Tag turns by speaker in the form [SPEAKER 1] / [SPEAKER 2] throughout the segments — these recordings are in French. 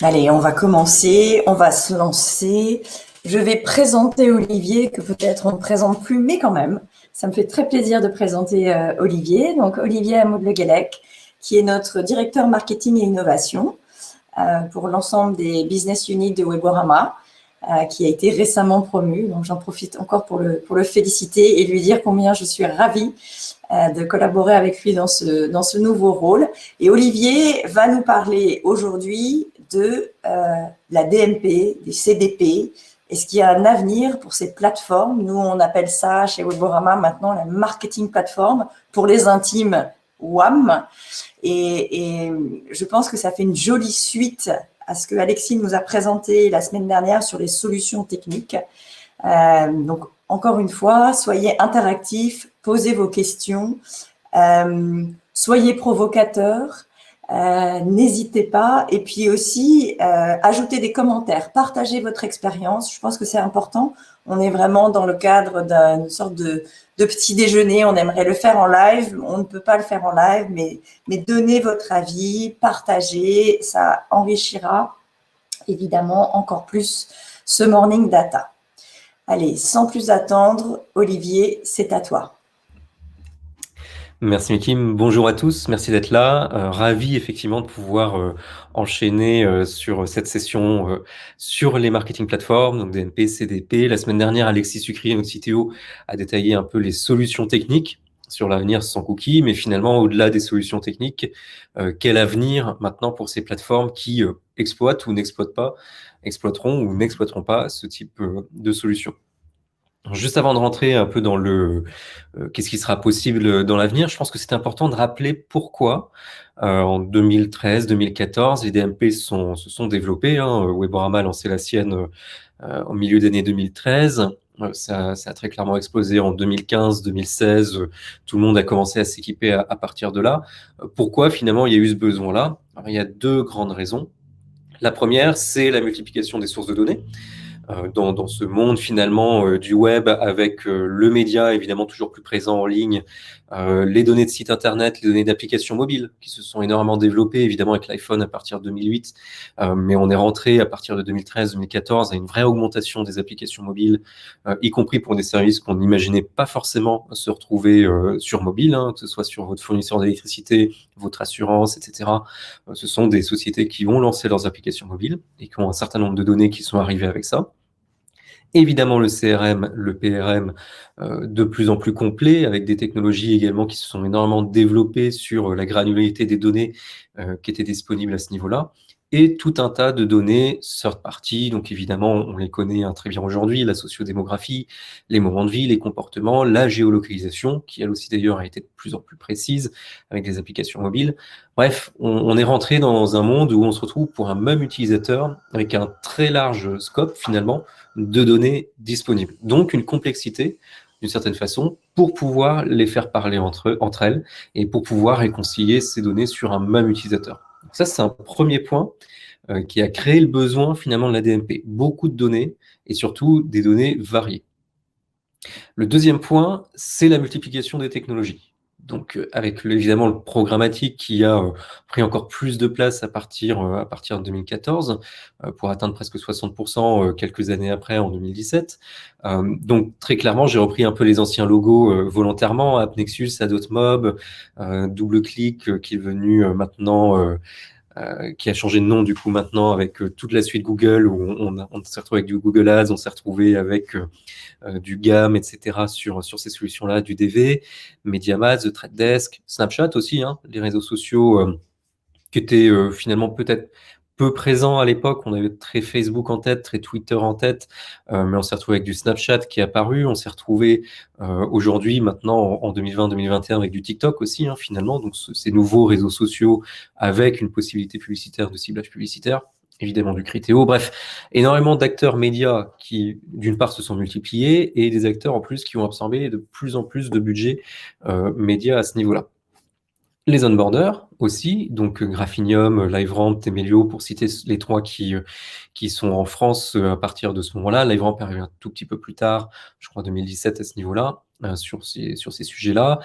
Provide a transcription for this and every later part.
[SPEAKER 1] Allez, on va commencer, on va se lancer. Je vais présenter Olivier, que peut-être on ne présente plus, mais quand même, ça me fait très plaisir de présenter Olivier. Donc, Olivier Amoud-Le-Guellec, qui est notre directeur marketing et innovation pour l'ensemble des business units de Weborama, qui a été récemment promu. Donc, j'en profite encore pour le féliciter et lui dire combien je suis ravie de collaborer avec lui dans ce nouveau rôle. Et Olivier va nous parler aujourd'hui de la DMP, des CDP. Est-ce qu'il y a un avenir pour ces plateformes? Nous, on appelle ça chez Weborama maintenant la marketing plateforme pour les intimes WAM. Et je pense que ça fait une jolie suite à ce que Alexis nous a présenté la semaine dernière sur les solutions techniques. Donc, encore une fois, soyez interactifs, posez vos questions, soyez provocateurs, n'hésitez pas. Et puis aussi, ajoutez des commentaires, partagez votre expérience. Je pense que c'est important. On est vraiment dans le cadre d'une sorte de petit déjeuner. On aimerait le faire en live. On ne peut pas le faire en live, mais donnez votre avis, partagez. Ça enrichira évidemment encore plus ce Morning Data. Allez, sans plus attendre, Olivier, c'est à toi.
[SPEAKER 2] Merci Kim, bonjour à tous, merci d'être là. Ravi effectivement de pouvoir enchaîner sur cette session sur les marketing platforms, donc DMP, CDP. La semaine dernière, Alexis Sucrier, notre CTO, a détaillé un peu les solutions techniques sur l'avenir sans cookies, mais finalement, au-delà des solutions techniques, quel avenir maintenant pour ces plateformes qui exploitent ou n'exploitent pas, exploiteront ou n'exploiteront pas ce type de solutions. Juste avant de rentrer un peu dans le qu'est-ce qui sera possible dans l'avenir, je pense que c'est important de rappeler pourquoi en 2013-2014, les DMP se sont développés. Weborama a lancé la sienne au milieu d'année 2013. Ça a très clairement explosé en 2015-2016. Tout le monde a commencé à s'équiper à partir de là. Pourquoi finalement il y a eu ce besoin-là? Alors, il y a deux grandes raisons. La première, c'est la multiplication des sources de données. Dans ce monde finalement du web avec le média évidemment toujours plus présent en ligne, les données de sites internet, les données d'applications mobiles qui se sont énormément développées évidemment avec l'iPhone à partir de 2008, mais on est rentré à partir de 2013-2014 à une vraie augmentation des applications mobiles, y compris pour des services qu'on n'imaginait pas forcément se retrouver sur mobile, que ce soit sur votre fournisseur d'électricité, votre assurance, etc. Ce sont des sociétés qui ont lancé leurs applications mobiles et qui ont un certain nombre de données qui sont arrivées avec ça. Évidemment, le CRM, le PRM, de plus en plus complet, avec des technologies également qui se sont énormément développées sur la granularité des données qui étaient disponibles à ce niveau-là, et tout un tas de données third party. Donc évidemment, on les connaît très bien aujourd'hui, la sociodémographie, les moments de vie, les comportements, la géolocalisation, qui elle aussi d'ailleurs a été de plus en plus précise avec des applications mobiles. Bref, on est rentré dans un monde où on se retrouve pour un même utilisateur avec un très large scope finalement de données disponibles. Donc une complexité d'une certaine façon pour pouvoir les faire parler entre elles et pour pouvoir réconcilier ces données sur un même utilisateur. Donc ça, c'est un premier point qui a créé le besoin finalement de la DMP. Beaucoup de données et surtout des données variées. Le deuxième point, c'est la multiplication des technologies. Donc, avec évidemment le programmatique qui a pris encore plus de place à partir de 2014, pour atteindre presque 60% quelques années après, en 2017. Donc, très clairement, j'ai repris un peu les anciens logos volontairement, AppNexus, Adotmob, DoubleClick, qui est venu maintenant... qui a changé de nom du coup maintenant avec toute la suite Google, où on s'est retrouvé avec du Google Ads, on s'est retrouvé avec du GAM, etc. sur ces solutions-là, du DV, MediaMath, The Trade Desk, Snapchat aussi, les réseaux sociaux qui étaient finalement peut-être peu présents à l'époque. On avait très Facebook en tête, très Twitter en tête, mais on s'est retrouvé avec du Snapchat qui est apparu. On s'est retrouvé aujourd'hui, maintenant, en 2020-2021, avec du TikTok aussi, finalement. Donc, ces nouveaux réseaux sociaux avec une possibilité publicitaire, de ciblage publicitaire, évidemment du Criteo. Bref, énormément d'acteurs médias qui, d'une part, se sont multipliés et des acteurs en plus qui ont absorbé de plus en plus de budget médias à ce niveau-là. Les onboarders, aussi, donc Graphinium, LiveRamp, Temelio, pour citer les trois qui sont en France à partir de ce moment-là. LiveRamp arrive un tout petit peu plus tard, je crois 2017 à ce niveau-là, sur ces sujets-là.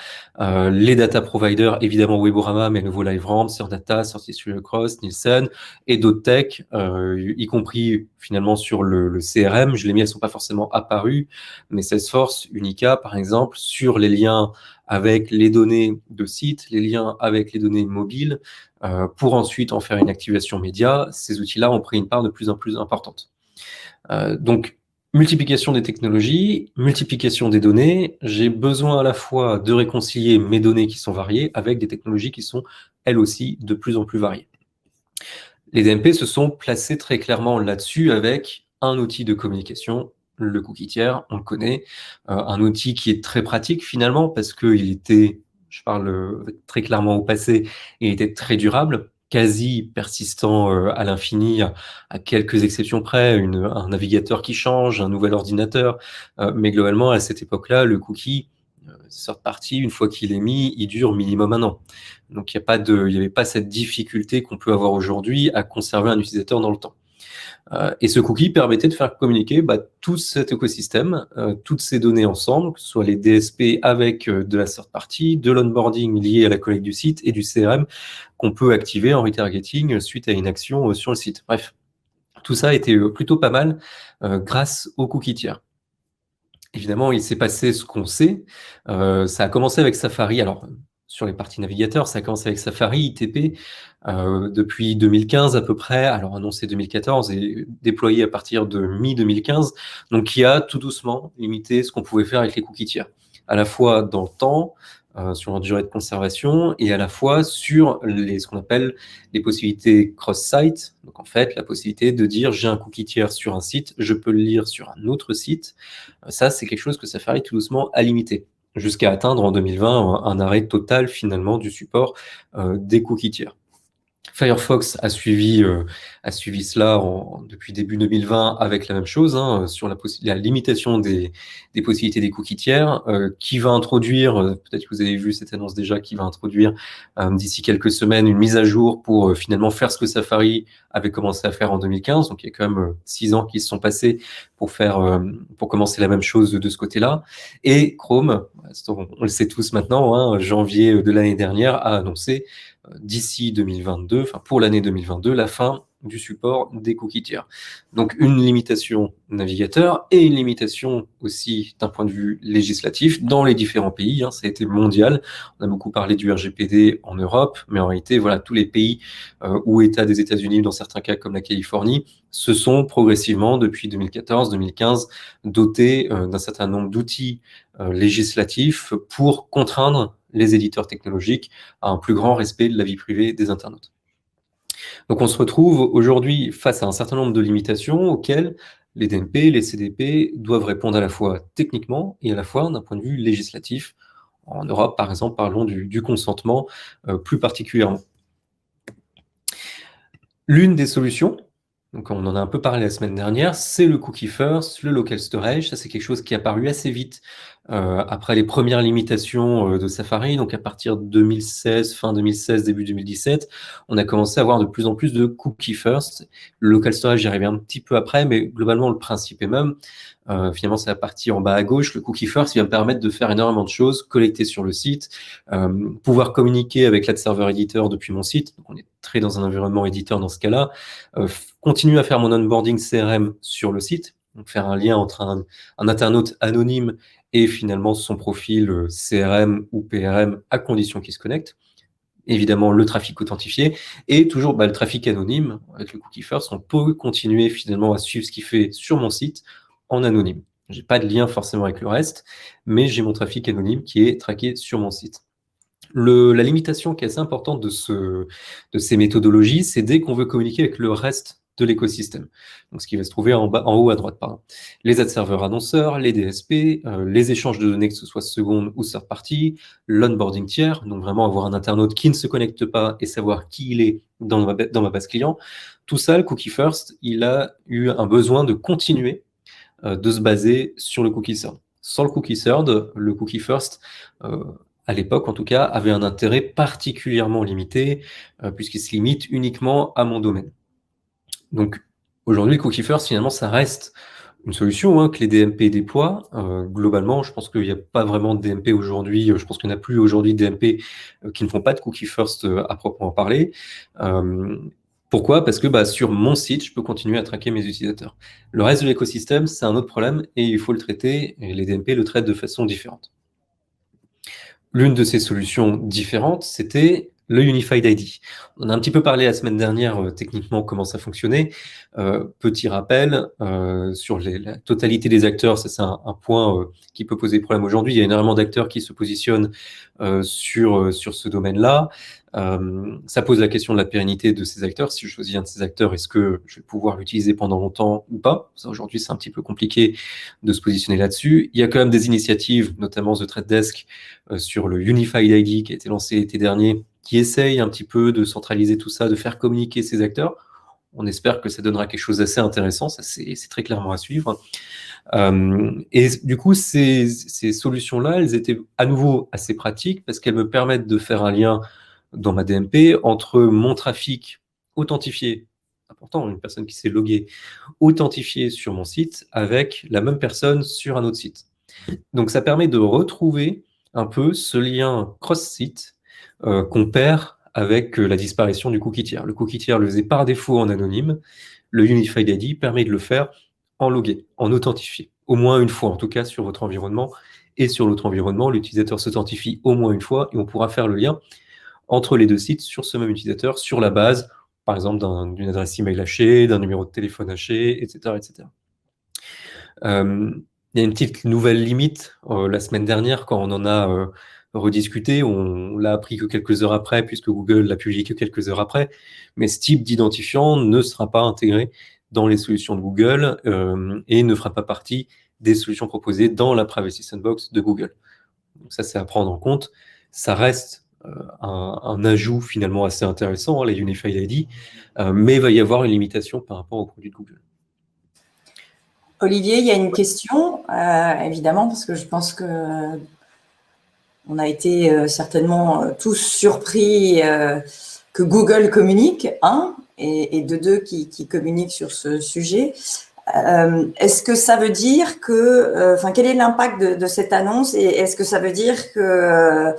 [SPEAKER 2] Les data providers, évidemment Weborama, mais nouveau LiveRamp, Data, Cross, Nielsen, et d'autres tech, y compris finalement sur le CRM. Je l'ai mis, elles ne sont pas forcément apparues, mais Salesforce, Unica, par exemple, sur les liens avec les données de site, les liens avec les données mobiles, pour ensuite en faire une activation média. Ces outils-là ont pris une part de plus en plus importante. Donc, multiplication des technologies, multiplication des données. J'ai besoin à la fois de réconcilier mes données qui sont variées avec des technologies qui sont, elles aussi, de plus en plus variées. Les DMP se sont placés très clairement là-dessus avec un outil de communication, le cookie tiers, on le connaît, un outil qui est très pratique finalement parce qu'il était, je parle très clairement au passé, il était très durable, quasi persistant à l'infini, à quelques exceptions près, un navigateur qui change, un nouvel ordinateur, mais globalement à cette époque-là, le cookie, third party, une fois qu'il est mis, il dure minimum 1 an. Donc il n'y avait pas cette difficulté qu'on peut avoir aujourd'hui à conserver un utilisateur dans le temps. Et ce cookie permettait de faire communiquer tout cet écosystème, toutes ces données ensemble, que ce soit les DSP avec de la third party, de l'onboarding lié à la collecte du site et du CRM qu'on peut activer en retargeting suite à une action sur le site. Bref, tout ça était plutôt pas mal grâce au cookie tiers. Évidemment, il s'est passé ce qu'on sait. Ça a commencé avec Safari. Alors, sur les parties navigateurs, ça a commencé avec Safari, ITP, depuis 2015 à peu près, alors annoncé 2014 et déployé à partir de mi-2015, donc qui a tout doucement limité ce qu'on pouvait faire avec les cookies tiers, à la fois dans le temps, sur la durée de conservation, et à la fois sur ce qu'on appelle les possibilités cross-site, donc en fait la possibilité de dire j'ai un cookie tiers sur un site, je peux le lire sur un autre site. Ça c'est quelque chose que Safari tout doucement a limité, jusqu'à atteindre en 2020 un arrêt total finalement du support des cookies tiers. Firefox a suivi cela depuis début 2020 avec la même chose, sur la limitation des possibilités des cookies tiers, qui va introduire, peut-être que vous avez vu cette annonce déjà, qui va introduire d'ici quelques semaines une mise à jour pour finalement faire ce que Safari avait commencé à faire en 2015. Donc il y a quand même 6 ans qui se sont passés pour commencer la même chose de ce côté-là. Et Chrome, on le sait tous maintenant, janvier de l'année dernière, a annoncé d'ici 2022, enfin pour l'année 2022, la fin du support des cookies tiers. Donc une limitation navigateur et une limitation aussi d'un point de vue législatif dans les différents pays. Ça a été mondial. On a beaucoup parlé du RGPD en Europe, mais en réalité, voilà, tous les pays ou États des États-Unis, dans certains cas comme la Californie, se sont progressivement, depuis 2014-2015, dotés d'un certain nombre d'outils législatifs pour contraindre les éditeurs technologiques à un plus grand respect de la vie privée des internautes. Donc on se retrouve aujourd'hui face à un certain nombre de limitations auxquelles les DMP, les CDP doivent répondre à la fois techniquement et à la fois d'un point de vue législatif. En Europe, par exemple, parlons du consentement plus particulièrement. L'une des solutions, donc on en a un peu parlé la semaine dernière, c'est le cookie first, le local storage. Ça, c'est quelque chose qui est apparu assez vite après les premières limitations de Safari. Donc à partir de 2016, fin 2016, début 2017, on a commencé à avoir de plus en plus de cookie first. Le local storage, j'y arrive un petit peu après, mais globalement, le principe est même. Finalement, c'est la partie en bas à gauche. Le cookie first, il va me permettre de faire énormément de choses, collecter sur le site, pouvoir communiquer avec l'ad server éditeur depuis mon site. Donc, on est très dans un environnement éditeur dans ce cas-là. Continuer à faire mon onboarding CRM sur le site, donc faire un lien entre un internaute anonyme et finalement son profil CRM ou PRM à condition qu'il se connecte. Évidemment, le trafic authentifié et toujours le trafic anonyme. Avec le cookie first, on peut continuer finalement à suivre ce qu'il fait sur mon site en anonyme. J'ai pas de lien forcément avec le reste, mais j'ai mon trafic anonyme qui est traqué sur mon site. La limitation qui est assez importante de ces méthodologies, c'est dès qu'on veut communiquer avec le reste de l'écosystème. Donc, ce qui va se trouver en haut à droite, pardon. Les ad serveurs annonceurs, les DSP, les échanges de données, que ce soit seconde ou third party, l'onboarding tiers, donc vraiment avoir un internaute qui ne se connecte pas et savoir qui il est dans ma base client. Tout ça, le cookie first, il a eu un besoin de continuer de se baser sur le cookie third. Sans le cookie third, le cookie first à l'époque en tout cas, avait un intérêt particulièrement limité, puisqu'il se limite uniquement à mon domaine. Donc aujourd'hui, Cookie First, finalement, ça reste une solution que les DMP déploient. Globalement, je pense qu'il n'y a pas vraiment de DMP aujourd'hui. Je pense qu'il n'y en a plus aujourd'hui de DMP qui ne font pas de Cookie First à proprement parler. Pourquoi? Parce que sur mon site, je peux continuer à traquer mes utilisateurs. Le reste de l'écosystème, c'est un autre problème et il faut le traiter, et les DMP le traitent de façon différente. L'une de ces solutions différentes, c'était le Unified ID. On a un petit peu parlé la semaine dernière techniquement comment ça fonctionnait. Petit rappel, sur la totalité des acteurs, ça c'est un point qui peut poser problème aujourd'hui. Il y a énormément d'acteurs qui se positionnent sur ce domaine-là. Ça pose la question de la pérennité de ces acteurs. Si je choisis un de ces acteurs, est-ce que je vais pouvoir l'utiliser pendant longtemps ou pas? Ça, aujourd'hui, c'est un petit peu compliqué de se positionner là-dessus. Il y a quand même des initiatives, notamment The Trade Desk, sur le Unified ID qui a été lancé l'été dernier, qui essaye un petit peu de centraliser tout ça, de faire communiquer ces acteurs. On espère que ça donnera quelque chose d'assez intéressant, ça c'est très clairement à suivre. Et du coup, ces solutions-là, elles étaient à nouveau assez pratiques parce qu'elles me permettent de faire un lien dans ma DMP entre mon trafic authentifié, important, une personne qui s'est loguée, authentifiée sur mon site, avec la même personne sur un autre site. Donc ça permet de retrouver un peu ce lien cross-site qu'on perd avec la disparition du cookie tiers. Le cookie tiers le faisait par défaut en anonyme. Le Unified ID permet de le faire en logué, en authentifié, au moins une fois en tout cas sur votre environnement. Et sur l'autre environnement, l'utilisateur s'authentifie au moins une fois et on pourra faire le lien entre les deux sites sur ce même utilisateur, sur la base, par exemple, d'une adresse email hachée, d'un numéro de téléphone haché, etc. etc. Il y a une petite nouvelle limite. La semaine dernière, quand on en a rediscuté, on l'a appris que quelques heures après, puisque Google l'a publié que quelques heures après. Mais ce type d'identifiant ne sera pas intégré dans les solutions de Google et ne fera pas partie des solutions proposées dans la Privacy Sandbox de Google. Donc ça, c'est à prendre en compte. Ça reste un ajout finalement assez intéressant, les Unified ID, mais il va y avoir une limitation par rapport aux produits de Google.
[SPEAKER 1] Olivier, il y a une question, évidemment, parce que je pense que on a été certainement tous surpris que Google communique, et de deux qui communiquent sur ce sujet. Est-ce que ça veut dire que, quel est l'impact de cette annonce et est-ce que ça veut dire que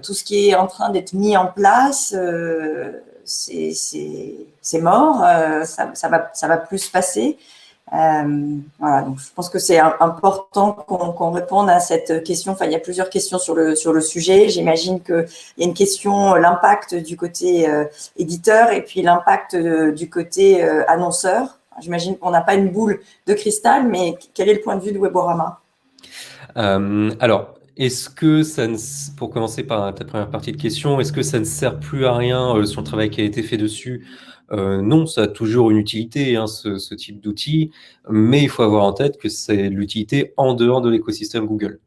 [SPEAKER 1] tout ce qui est en train d'être mis en place, c'est mort, ça va plus se passer? Voilà, donc je pense que c'est important qu'on réponde à cette question. Enfin, il y a plusieurs questions sur le sujet. J'imagine qu'il y a une question, l'impact du côté éditeur et puis l'impact du côté annonceur. J'imagine qu'on n'a pas une boule de cristal, mais quel est le point de vue de Weborama?
[SPEAKER 2] Alors, est-ce que ça pour commencer par ta première partie de question, est-ce que ça ne sert plus à rien sur le travail qui a été fait dessus? Non, ça a toujours une utilité, ce type d'outil, mais il faut avoir en tête que c'est l'utilité en dehors de l'écosystème Google.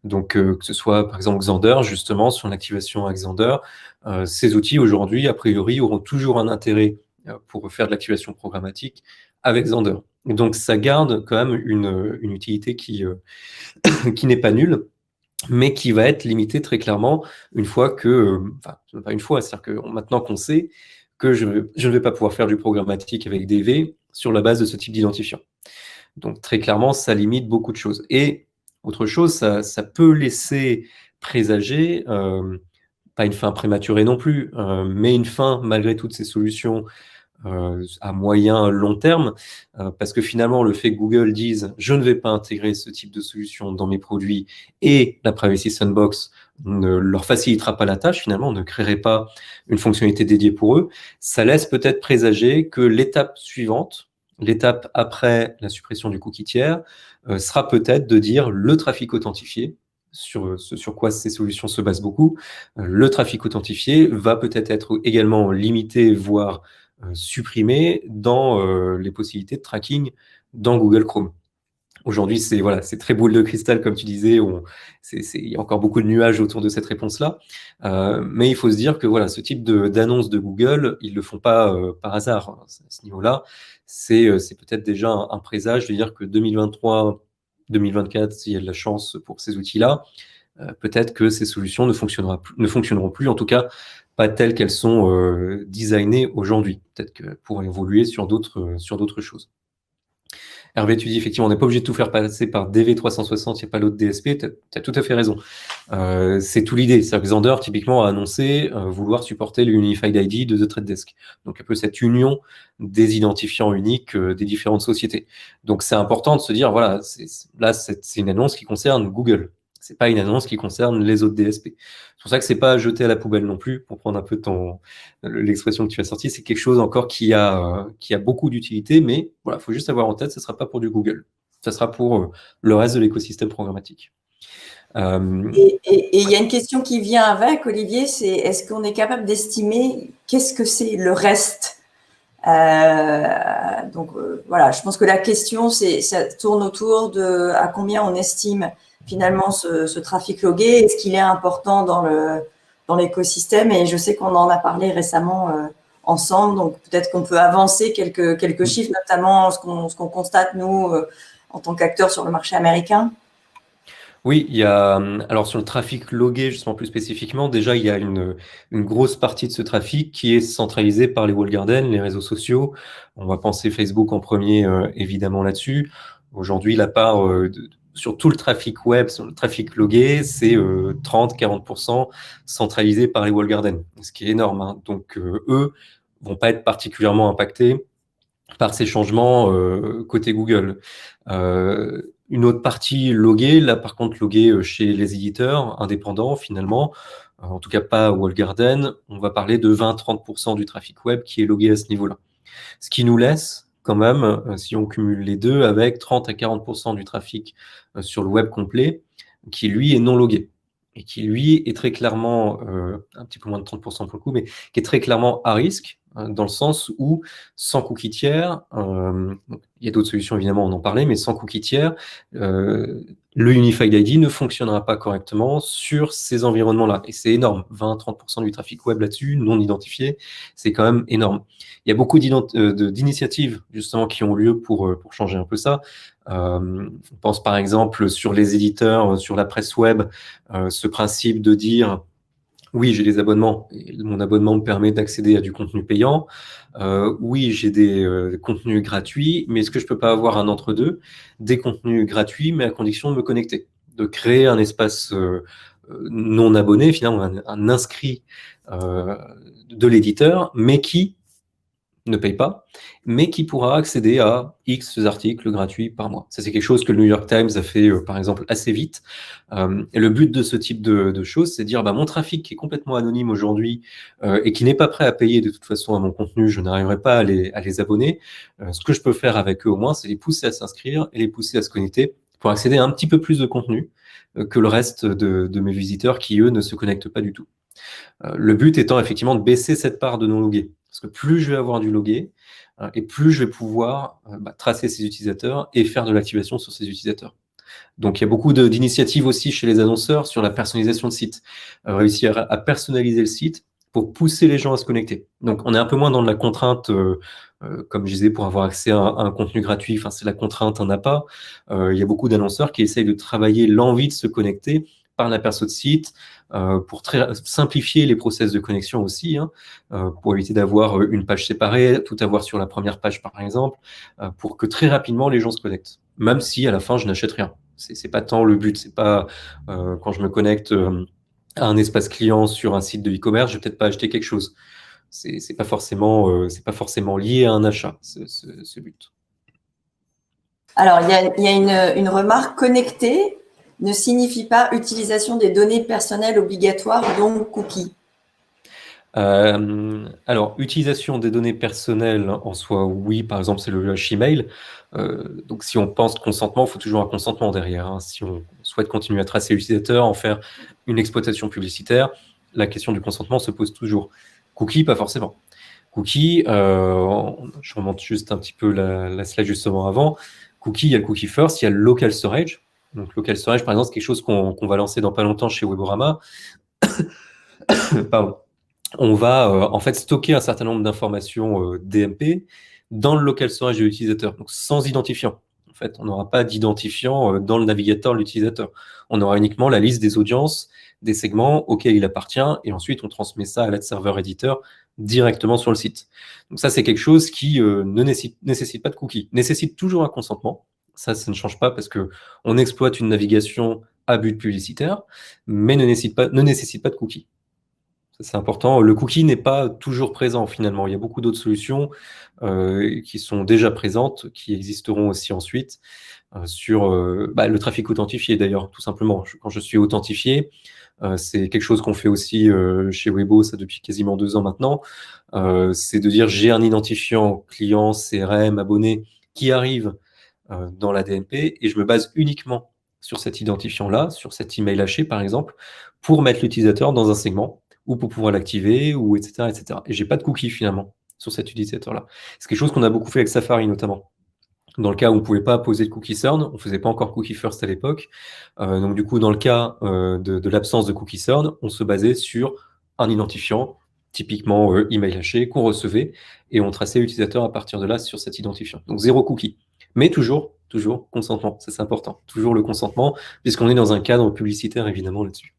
[SPEAKER 2] Donc, que ce soit par exemple Xandr, justement, sur l'activation avec Xandr, ces outils aujourd'hui, a priori, auront toujours un intérêt pour faire de l'activation programmatique avec Xandr. Et donc, ça garde quand même une utilité qui n'est pas nulle, mais qui va être limitée très clairement une fois que, pas une fois, c'est-à-dire que maintenant qu'on sait que je ne vais pas pouvoir faire du programmatique avec DV sur la base de ce type d'identifiant. Donc très clairement, ça limite beaucoup de choses. Et autre chose, ça peut laisser présager, pas une fin prématurée non plus, mais une fin malgré toutes ces solutions à moyen long terme, parce que finalement, le fait que Google dise je ne vais pas intégrer ce type de solution dans mes produits et la Privacy Sandbox ne leur facilitera pas la tâche, finalement, on ne créerait pas une fonctionnalité dédiée pour eux, ça laisse peut-être présager que l'étape suivante, l'étape après la suppression du cookie tiers, sera peut-être de dire le trafic authentifié, sur ce sur quoi ces solutions se basent beaucoup, le trafic authentifié va peut-être être également limité, voire supprimé dans les possibilités de tracking dans Google Chrome. Aujourd'hui, c'est très boule de cristal, comme tu disais. Il y a encore beaucoup de nuages autour de cette réponse-là. Mais il faut se dire que ce type d'annonce de Google, ils ne le font pas par hasard. À ce niveau-là, c'est peut-être déjà un présage de dire que 2023, 2024, s'il y a de la chance pour ces outils-là, peut-être que ces solutions ne fonctionneront plus, en tout cas pas telles qu'elles sont designées aujourd'hui. Peut-être que pour évoluer sur d'autres choses. Hervé, tu dis effectivement, on n'est pas obligé de tout faire passer par DV360, il n'y a pas l'autre DSP, tu as tout à fait raison. C'est tout l'idée. C'est que Xander, typiquement, a annoncé vouloir supporter le Unified ID de The Trade Desk. Donc, un peu cette union des identifiants uniques des différentes sociétés. Donc, c'est important de se dire, voilà, là, c'est une annonce qui concerne Google. C'est pas une annonce qui concerne les autres DSP. C'est pour ça que c'est pas jeté à la poubelle non plus, pour prendre un peu l'expression que tu as sortie. C'est quelque chose encore qui a beaucoup d'utilité, mais voilà, faut juste avoir en tête, ce sera pas pour du Google. Ça sera pour le reste de l'écosystème programmatique.
[SPEAKER 1] Et il y a une question qui vient avec, Olivier, c'est est-ce qu'on est capable d'estimer qu'est-ce que c'est le reste? Voilà, je pense que la question, ça tourne autour de à combien on estime finalement ce trafic logué, est-ce qu'il est important dans l'écosystème? Et je sais qu'on en a parlé récemment ensemble, donc peut-être qu'on peut avancer quelques chiffres, notamment ce qu'on constate, nous, en tant qu'acteurs sur le marché américain.
[SPEAKER 2] Oui, il y a, alors sur le trafic logué, justement plus spécifiquement, déjà il y a une grosse partie de ce trafic qui est centralisée par les walled gardens, les réseaux sociaux. On va penser Facebook en premier, évidemment là-dessus. Aujourd'hui, la part sur tout le trafic web, sur le trafic logué, c'est 30-40% centralisé par les walled gardens, ce qui est énorme, hein. Donc eux vont pas être particulièrement impactés par ces changements côté Google. Une autre partie loguée, là par contre loguée chez les éditeurs indépendants finalement, en tout cas pas walled garden, on va parler de 20-30% du trafic web qui est logué à ce niveau-là. Ce qui nous laisse quand même, si on cumule les deux, avec 30-40% du trafic sur le web complet, qui lui est non logué et qui lui est très clairement, un petit peu moins de 30% pour le coup, mais qui est très clairement à risque, dans le sens où sans cookie tiers, il y a d'autres solutions évidemment, on en parlait, mais sans cookie tiers, le Unified ID ne fonctionnera pas correctement sur ces environnements-là. Et c'est énorme, 20-30% du trafic web là-dessus, non identifié, c'est quand même énorme. Il y a beaucoup d'initiatives justement qui ont lieu pour changer un peu ça. On pense par exemple sur les éditeurs, sur la presse web, ce principe de dire oui, j'ai des abonnements, et mon abonnement me permet d'accéder à du contenu payant. Oui, j'ai des contenus gratuits, mais est-ce que je peux pas avoir un entre-deux, des contenus gratuits, mais à condition de me connecter, de créer un espace non abonné, finalement un inscrit de l'éditeur, mais qui ne paye pas, mais qui pourra accéder à X articles gratuits par mois. Ça, c'est quelque chose que le New York Times a fait, par exemple, assez vite. Et le but de ce type de choses, c'est de dire, bah, mon trafic qui est complètement anonyme aujourd'hui et qui n'est pas prêt à payer de toute façon à mon contenu, je n'arriverai pas à les abonner. Ce que je peux faire avec eux au moins, c'est les pousser à s'inscrire et les pousser à se connecter pour accéder à un petit peu plus de contenu que le reste de mes visiteurs qui, eux, ne se connectent pas du tout. Le but étant effectivement de baisser cette part de non-logués. Parce que plus je vais avoir du logué, et plus je vais pouvoir tracer ces utilisateurs et faire de l'activation sur ces utilisateurs. Donc, il y a beaucoup d'initiatives aussi chez les annonceurs sur la personnalisation de site. Réussir à personnaliser le site pour pousser les gens à se connecter. Donc, on est un peu moins dans de la contrainte, comme je disais, pour avoir accès à un contenu gratuit. Enfin, c'est la contrainte, un appât. Il y a beaucoup d'annonceurs qui essayent de travailler l'envie de se connecter par la perso de site, pour simplifier les process de connexion aussi, hein, pour éviter d'avoir une page séparée, tout avoir sur la première page par exemple, pour que très rapidement les gens se connectent, même si à la fin je n'achète rien. C'est pas tant le but, c'est pas quand je me connecte à un espace client sur un site de e-commerce, je vais peut-être pas acheter quelque chose. C'est pas forcément lié à un achat, ce but.
[SPEAKER 1] Alors, il y a une remarque connectée ne signifie pas utilisation des données personnelles obligatoires, donc cookies.
[SPEAKER 2] Alors, utilisation des données personnelles en soi, oui, par exemple, c'est le hash email. Donc, si on pense consentement, il faut toujours un consentement derrière, hein. Si on souhaite continuer à tracer l'utilisateur, en faire une exploitation publicitaire, la question du consentement se pose toujours. Cookie, pas forcément. Cookie, je remonte juste un petit peu la slide justement avant. Cookie, il y a le cookie first, il y a le local storage. Donc, local storage, par exemple, c'est quelque chose qu'on va lancer dans pas longtemps chez Weborama. Pardon. On va en fait stocker un certain nombre d'informations DMP dans le local storage de l'utilisateur, donc sans identifiant. En fait. On n'aura pas d'identifiant dans le navigateur de l'utilisateur. On aura uniquement la liste des audiences, des segments auxquels il appartient, et ensuite on transmet ça à l'ad-server éditeur directement sur le site. Donc ça, c'est quelque chose qui ne nécessite pas de cookies, nécessite toujours un consentement. Ça ne change pas parce que on exploite une navigation à but publicitaire, mais ne nécessite pas de cookies. Ça, c'est important. Le cookie n'est pas toujours présent finalement. Il y a beaucoup d'autres solutions qui sont déjà présentes, qui existeront aussi ensuite sur le trafic authentifié d'ailleurs, tout simplement. Quand je suis authentifié, c'est quelque chose qu'on fait aussi chez Weibo, ça depuis quasiment 2 ans maintenant. C'est de dire j'ai un identifiant client, CRM, abonné qui arrive dans la DMP et je me base uniquement sur cet identifiant-là, sur cet email haché par exemple, pour mettre l'utilisateur dans un segment ou pour pouvoir l'activer, ou etc., etc. Et j'ai pas de cookie finalement sur cet utilisateur-là. C'est quelque chose qu'on a beaucoup fait avec Safari notamment. Dans le cas où on ne pouvait pas poser de cookie CERN, on ne faisait pas encore cookie first à l'époque. Donc du coup, dans le cas de l'absence de cookie CERN, on se basait sur un identifiant, typiquement email haché, qu'on recevait, et on traçait l'utilisateur à partir de là sur cet identifiant. Donc 0 cookie. Mais toujours consentement, ça c'est important. Toujours le consentement, puisqu'on est dans un cadre publicitaire évidemment là-dessus.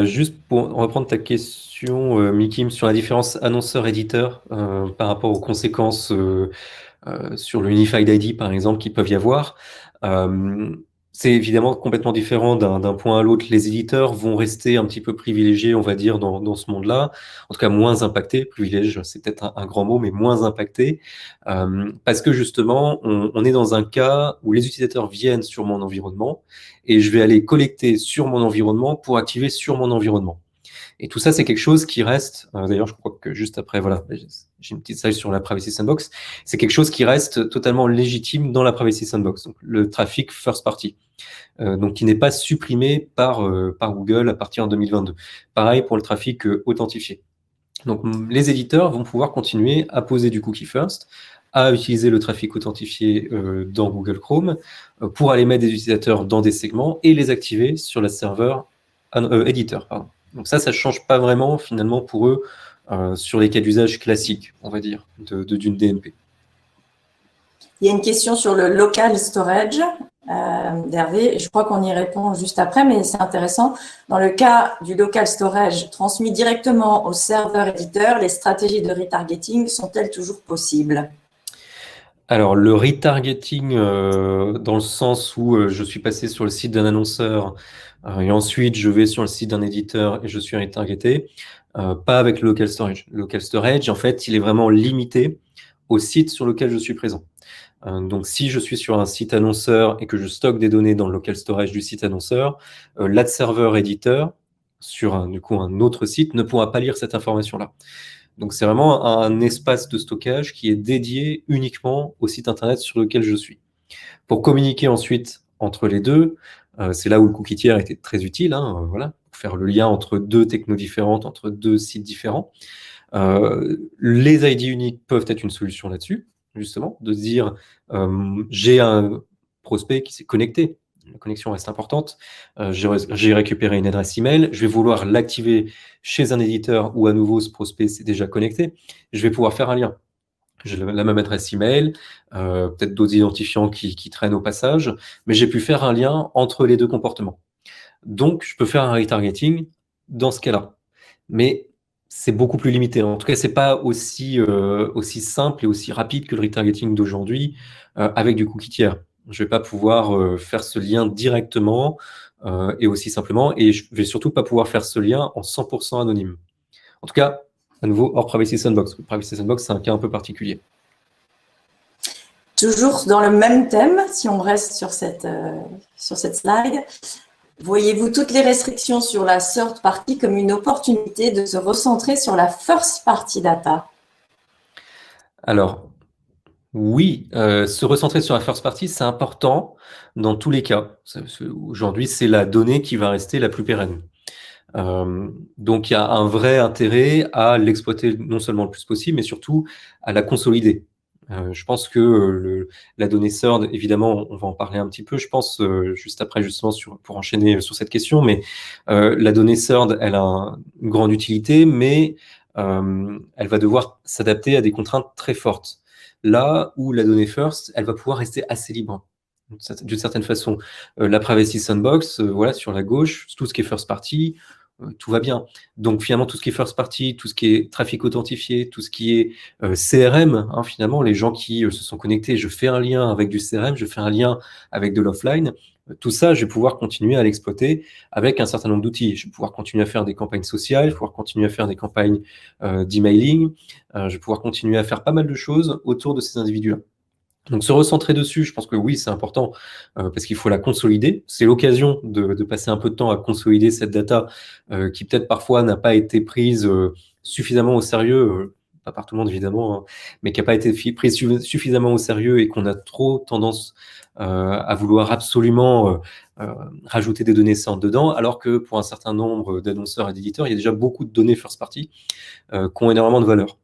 [SPEAKER 2] Juste pour reprendre ta question, Mikim, sur la différence annonceur-éditeur par rapport aux conséquences sur le Unified ID, par exemple, qui peuvent y avoir. C'est évidemment complètement différent d'un point à l'autre. Les éditeurs vont rester un petit peu privilégiés, on va dire, dans ce monde-là. En tout cas, moins impactés. Privilège, c'est peut-être un grand mot, mais moins impactés. Parce que justement, on est dans un cas où les utilisateurs viennent sur mon environnement et je vais aller collecter sur mon environnement pour activer sur mon environnement. Et tout ça, c'est quelque chose qui reste, d'ailleurs, je crois que juste après, voilà, j'ai une petite slide sur la Privacy Sandbox, c'est quelque chose qui reste totalement légitime dans la Privacy Sandbox, donc le trafic first party, donc qui n'est pas supprimé par Google à partir de 2022. Pareil pour le trafic authentifié. Donc les éditeurs vont pouvoir continuer à poser du cookie first, à utiliser le trafic authentifié dans Google Chrome pour aller mettre des utilisateurs dans des segments et les activer sur la serveur éditeur, pardon. Donc ça ne change pas vraiment finalement pour eux sur les cas d'usage classiques, on va dire, d'une DMP.
[SPEAKER 1] Il y a une question sur le local storage d'Hervé. Je crois qu'on y répond juste après, mais c'est intéressant. Dans le cas du local storage transmis directement au serveur éditeur, les stratégies de retargeting sont-elles toujours possibles ?
[SPEAKER 2] Alors, le retargeting, dans le sens où je suis passé sur le site d'un annonceur et ensuite je vais sur le site d'un éditeur et je suis retargeté, pas avec le local storage. Le local storage, en fait, il est vraiment limité au site sur lequel je suis présent. Donc, si je suis sur un site annonceur et que je stocke des données dans le local storage du site annonceur, l'ad server éditeur sur un autre site ne pourra pas lire cette information-là. Donc, c'est vraiment un espace de stockage qui est dédié uniquement au site internet sur lequel je suis. Pour communiquer ensuite entre les deux, c'est là où le cookie tiers était très utile, voilà, pour faire le lien entre deux technos différentes, entre deux sites différents. Les ID uniques peuvent être une solution là-dessus, justement, de dire j'ai un prospect qui s'est connecté. La connexion reste importante. J'ai récupéré une adresse email. Je vais vouloir l'activer chez un éditeur où à nouveau ce prospect s'est déjà connecté. Je vais pouvoir faire un lien. J'ai la même adresse email, peut-être d'autres identifiants qui traînent au passage, mais j'ai pu faire un lien entre les deux comportements. Donc, je peux faire un retargeting dans ce cas-là. Mais c'est beaucoup plus limité. En tout cas, c'est pas aussi simple et aussi rapide que le retargeting d'aujourd'hui avec du cookie tiers. Je vais pas pouvoir faire ce lien directement et aussi simplement, et je vais surtout pas pouvoir faire ce lien en 100% anonyme. En tout cas, à nouveau, hors Privacy Sandbox. Privacy Sandbox, c'est un cas un peu particulier.
[SPEAKER 1] Toujours dans le même thème, si on reste sur cette slide, voyez-vous toutes les restrictions sur la third party comme une opportunité de se recentrer sur la first party data ? Alors, oui, se recentrer sur la first party, c'est important dans tous les cas. Aujourd'hui, c'est la donnée qui va rester la plus pérenne. Donc, il y a un vrai intérêt à l'exploiter non seulement le plus possible, mais surtout à la consolider. Je pense que la donnée CERD, évidemment, on va en parler un petit peu, je pense, juste après, justement, pour enchaîner sur cette question, mais la donnée CERD, elle a une grande utilité, mais
[SPEAKER 2] elle va devoir s'adapter à des contraintes très fortes. Là où la donnée first, elle va pouvoir rester assez libre d'une certaine façon. La Privacy Sandbox, voilà, sur la gauche, tout ce qui est first party, tout va bien. Donc finalement, tout ce qui est first party, tout ce qui est trafic authentifié, tout ce qui est CRM, hein, finalement, les gens qui se sont connectés, je fais un lien avec du CRM, je fais un lien avec de l'offline, tout ça, je vais pouvoir continuer à l'exploiter avec un certain nombre d'outils. Je vais pouvoir continuer à faire des campagnes sociales, je vais pouvoir continuer à faire des campagnes d'emailing, je vais pouvoir continuer à faire pas mal de choses autour de ces individus-là. Donc se recentrer dessus, je pense que oui, c'est important parce qu'il faut la consolider. C'est l'occasion de passer un peu de temps à consolider cette data qui peut-être parfois n'a pas été prise suffisamment au sérieux, pas par tout le monde évidemment, hein, mais qui n'a pas été prise suffisamment au sérieux et qu'on a trop tendance à vouloir absolument rajouter des données sans dedans, alors que pour un certain nombre d'annonceurs et d'éditeurs, il y a déjà beaucoup de données first party qui ont énormément de valeur.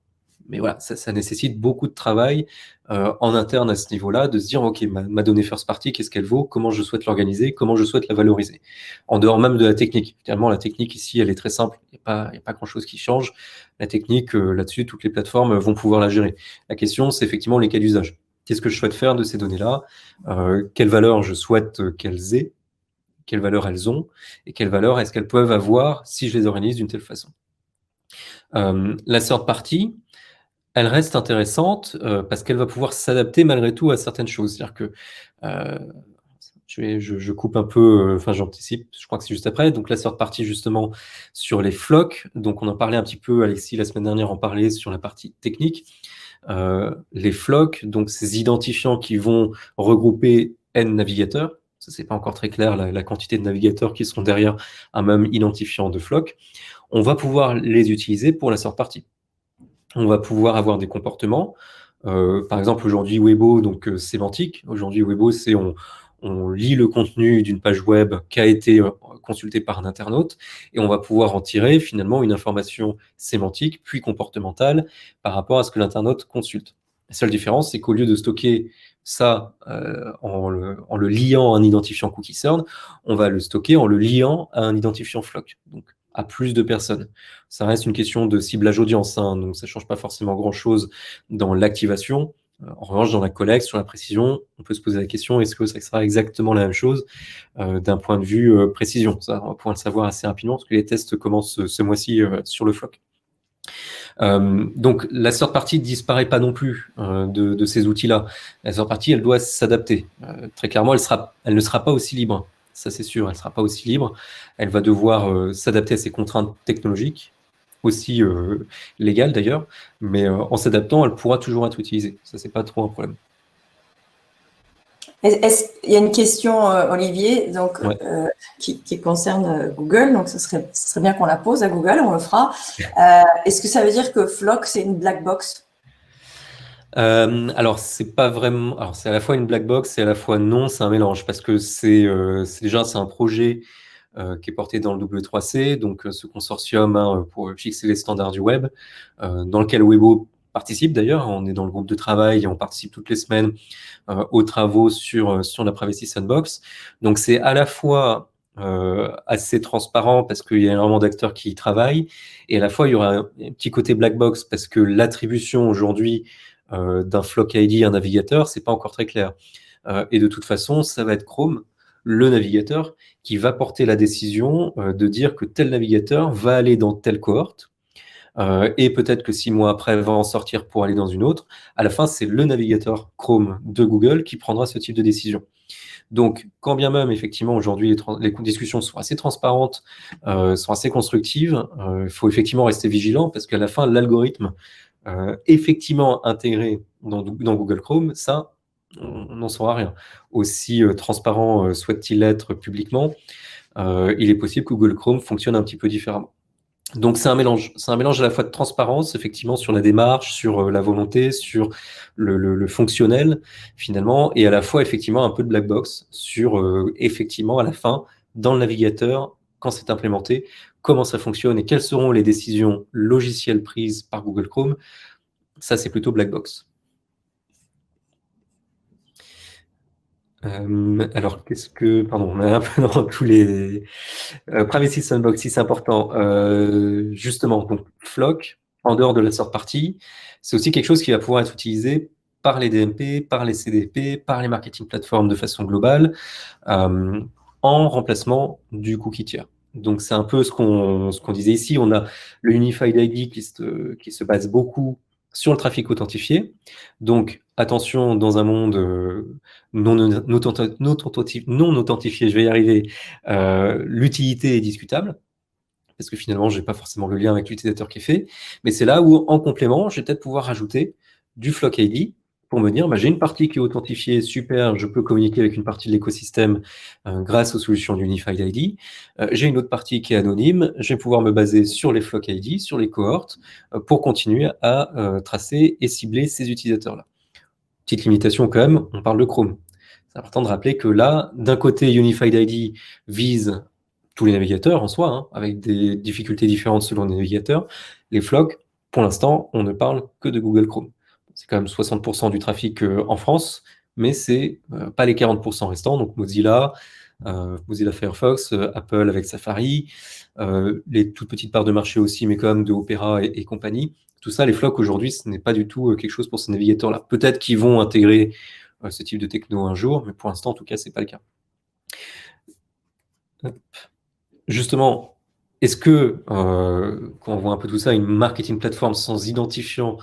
[SPEAKER 2] Mais voilà, ça nécessite beaucoup de travail en interne à ce niveau-là, de se dire, OK, ma donnée first party, qu'est-ce qu'elle vaut? Comment je souhaite l'organiser? Comment je souhaite la valoriser? En dehors même de la technique. Finalement, la technique ici, elle est très simple. Il n'y a pas grand-chose qui change. La technique, là-dessus, toutes les plateformes vont pouvoir la gérer. La question, c'est effectivement les cas d'usage. Qu'est-ce que je souhaite faire de ces données-là? Quelle valeur je souhaite qu'elles aient? Quelle valeur elles ont? Et quelle valeur est-ce qu'elles peuvent avoir si je les organise d'une telle façon? La third party, elle reste intéressante parce qu'elle va pouvoir s'adapter malgré tout à certaines choses. C'est-à-dire que je coupe un peu, enfin j'anticipe, je crois que c'est juste après. Donc la third party justement sur les flocks. Donc on en parlait un petit peu, Alexis la semaine dernière en parlait sur la partie technique. Les flocks, donc ces identifiants qui vont regrouper N navigateurs. Ça c'est pas encore très clair la quantité de navigateurs qui seront derrière un même identifiant de floc. On va pouvoir les utiliser pour la third party. On va pouvoir avoir des comportements. Par exemple, aujourd'hui, Weibo, donc sémantique. Aujourd'hui, Weibo, c'est on lit le contenu d'une page web qui a été consultée par un internaute et on va pouvoir en tirer finalement une information sémantique puis comportementale par rapport à ce que l'internaute consulte. La seule différence, c'est qu'au lieu de stocker ça en le liant à un identifiant cookie cern, on va le stocker en le liant à un identifiant flock. Donc, à plus de personnes. Ça reste une question de ciblage audience, hein, donc ça ne change pas forcément grand-chose dans l'activation. En revanche, dans la collecte, sur la précision, on peut se poser la question, est-ce que ça sera exactement la même chose d'un point de vue précision? Ça, on va pouvoir le savoir assez rapidement, parce que les tests commencent ce mois-ci sur le floc. Donc la third party ne disparaît pas non plus de ces outils-là. La third party, elle doit s'adapter. Très clairement, elle ne sera pas aussi libre. Ça, c'est sûr, elle ne sera pas aussi libre. Elle va devoir s'adapter à ces contraintes technologiques, aussi légales d'ailleurs, mais en s'adaptant, elle pourra toujours être utilisée. Ça, c'est pas trop un problème.
[SPEAKER 1] Il y a une question, Olivier, donc,
[SPEAKER 2] Ouais.
[SPEAKER 1] qui concerne Google. Donc, ce serait bien qu'on la pose à Google, on le fera. Est-ce que ça veut dire que Flock, c'est une black box?
[SPEAKER 2] Alors, c'est pas vraiment. Alors, c'est à la fois une black box et à la fois non, c'est un mélange parce que c'est un projet qui est porté dans le W3C, donc ce consortium hein, pour fixer les standards du web, dans lequel Weibo participe d'ailleurs. On est dans le groupe de travail et on participe toutes les semaines aux travaux sur la Privacy Sandbox. Donc, c'est à la fois assez transparent parce qu'il y a énormément d'acteurs qui y travaillent et à la fois il y aura un petit côté black box parce que l'attribution aujourd'hui d'un flock ID à un navigateur, c'est pas encore très clair. Et de toute façon, ça va être Chrome, le navigateur, qui va porter la décision de dire que tel navigateur va aller dans telle cohorte, et peut-être que 6 mois après va en sortir pour aller dans une autre. À la fin, c'est le navigateur Chrome de Google qui prendra ce type de décision. Donc, quand bien même, effectivement, aujourd'hui, les discussions sont assez transparentes, sont assez constructives, il faut effectivement rester vigilant parce qu'à la fin, l'algorithme effectivement intégré dans Google Chrome, ça, on n'en saura rien. Aussi transparent souhaite-t-il être publiquement, il est possible que Google Chrome fonctionne un petit peu différemment. Donc c'est un mélange à la fois de transparence, effectivement, sur la démarche, sur la volonté, sur le fonctionnel, finalement, et à la fois, effectivement, un peu de black box sur, effectivement, à la fin, dans le navigateur, quand c'est implémenté, comment ça fonctionne et quelles seront les décisions logicielles prises par Google Chrome. Ça, c'est plutôt black box. Alors, pardon, on est un peu dans tous les Privacy Sandbox, si c'est important. Justement, donc Flock, en dehors de la third party, c'est aussi quelque chose qui va pouvoir être utilisé par les DMP, par les CDP, par les marketing platforms de façon globale, en remplacement du cookie tiers. Donc c'est un peu ce qu'on disait ici. On a le Unified ID qui se base beaucoup sur le trafic authentifié. Donc attention, dans un monde non authentifié, je vais y arriver, l'utilité est discutable, parce que finalement, je n'ai pas forcément le lien avec l'utilisateur qui est fait. Mais c'est là où, en complément, je vais peut-être pouvoir rajouter du Flock ID pour me dire, j'ai une partie qui est authentifiée, super, je peux communiquer avec une partie de l'écosystème grâce aux solutions d'Unified ID. J'ai une autre partie qui est anonyme, je vais pouvoir me baser sur les Flock ID, sur les cohortes, pour continuer à tracer et cibler ces utilisateurs-là. Petite limitation quand même, on parle de Chrome. C'est important de rappeler que là, d'un côté, Unified ID vise tous les navigateurs en soi, avec des difficultés différentes selon les navigateurs. Les flocks, pour l'instant, on ne parle que de Google Chrome. C'est quand même 60% du trafic en France, mais c'est pas les 40% restants. Donc Mozilla, Mozilla Firefox, Apple avec Safari, les toutes petites parts de marché aussi, mais quand même de Opera et compagnie. Tout ça, les flocks aujourd'hui, ce n'est pas du tout quelque chose pour ces navigateurs-là. Peut-être qu'ils vont intégrer ce type de techno un jour, mais pour l'instant, en tout cas, c'est pas le cas. Justement, est-ce que, quand on voit un peu tout ça, une marketing plateforme sans identifiant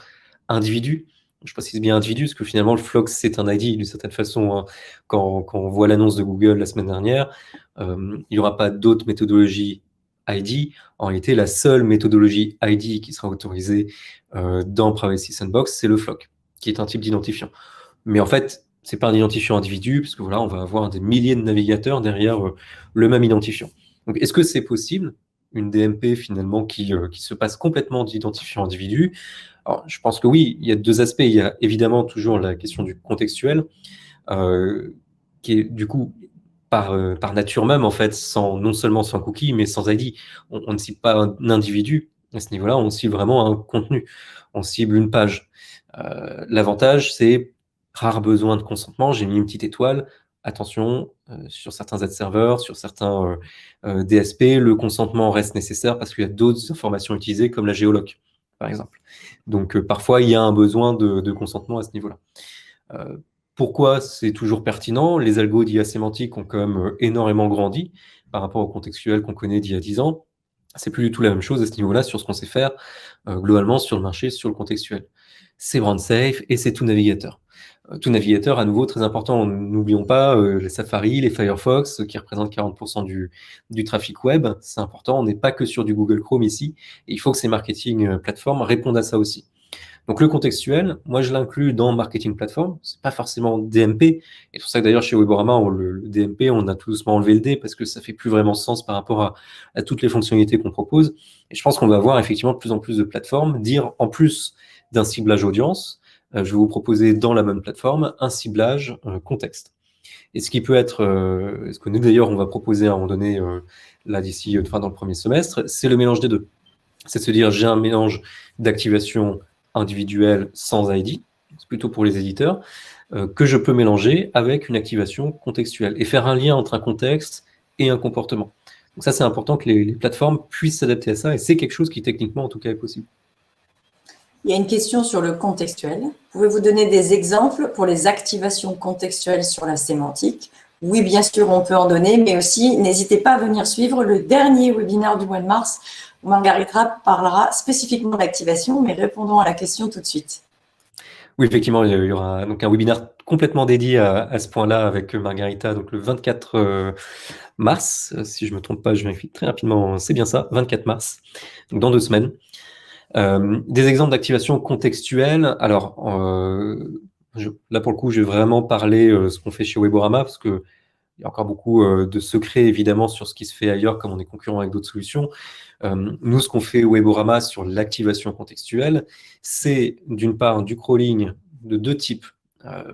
[SPEAKER 2] individu, je précise bien individu, parce que finalement, le Flock, c'est un ID d'une certaine façon. Quand on voit l'annonce de Google la semaine dernière, il n'y aura pas d'autres méthodologies ID. En réalité, la seule méthodologie ID qui sera autorisée dans Privacy Sandbox, c'est le Flock, qui est un type d'identifiant. Mais en fait, c'est pas un identifiant individu, parce que voilà, on va avoir des milliers de navigateurs derrière le même identifiant. Donc, est-ce que c'est possible, une DMP finalement qui se passe complètement d'identifiant individu? Alors, je pense que oui, il y a deux aspects. Il y a évidemment toujours la question du contextuel, qui est du coup par nature même, en fait, non seulement sans cookie, mais sans ID. On ne cible pas un individu à ce niveau-là, on cible vraiment un contenu, on cible une page. L'avantage, c'est rare besoin de consentement. J'ai mis une petite étoile. Attention, sur certains ad serveurs, sur certains DSP, le consentement reste nécessaire parce qu'il y a d'autres informations utilisées comme la géoloc, par exemple. Donc parfois, il y a un besoin de consentement à ce niveau-là. Pourquoi c'est toujours pertinent? Les algos d'IA sémantique ont quand même énormément grandi par rapport au contextuel qu'on connaît d'il y a 10 ans. C'est plus du tout la même chose à ce niveau-là sur ce qu'on sait faire globalement sur le marché, sur le contextuel. C'est brand safe et c'est tout navigateur. Tout navigateur, à nouveau, très important. N'oublions pas les Safari, les Firefox, qui représentent 40% du trafic web. C'est important. On n'est pas que sur du Google Chrome ici. Et il faut que ces marketing plateformes répondent à ça aussi. Donc le contextuel, moi je l'inclus dans marketing platform, c'est pas forcément DMP, et c'est pour ça que d'ailleurs chez Weborama, le DMP, on a tout doucement enlevé le D parce que ça fait plus vraiment sens par rapport à toutes les fonctionnalités qu'on propose. Et je pense qu'on va voir effectivement de plus en plus de plateformes dire en plus d'un ciblage audience, je vais vous proposer dans la même plateforme un ciblage contexte. Et ce qui peut être, ce que nous d'ailleurs on va proposer à un moment donné, là d'ici, dans le premier semestre, c'est le mélange des deux. C'est de se dire j'ai un mélange d'activation individuelle sans ID, c'est plutôt pour les éditeurs, que je peux mélanger avec une activation contextuelle et faire un lien entre un contexte et un comportement. Donc ça, c'est important que les plateformes puissent s'adapter à ça et c'est quelque chose qui techniquement, en tout cas, est possible.
[SPEAKER 1] Il y a une question sur le contextuel. Pouvez-vous donner des exemples pour les activations contextuelles sur la sémantique? Oui, bien sûr, on peut en donner, mais aussi, n'hésitez pas à venir suivre le dernier webinaire du mois de mars où Margarita parlera spécifiquement d'activation, mais répondons à la question tout de suite.
[SPEAKER 2] Oui, effectivement, il y aura donc un webinaire complètement dédié à ce point-là avec Margarita, donc le 24 mars, si je ne me trompe pas, je vérifie très rapidement, c'est bien ça, 24 mars, donc dans 2 semaines. Des exemples d'activation contextuelle. Alors, là, pour le coup, je vais vraiment parler ce qu'on fait chez Weborama, parce qu'il y a encore beaucoup de secrets, évidemment, sur ce qui se fait ailleurs, comme on est concurrent avec d'autres solutions. Nous, ce qu'on fait Weborama sur l'activation contextuelle, c'est d'une part du crawling de 2 types.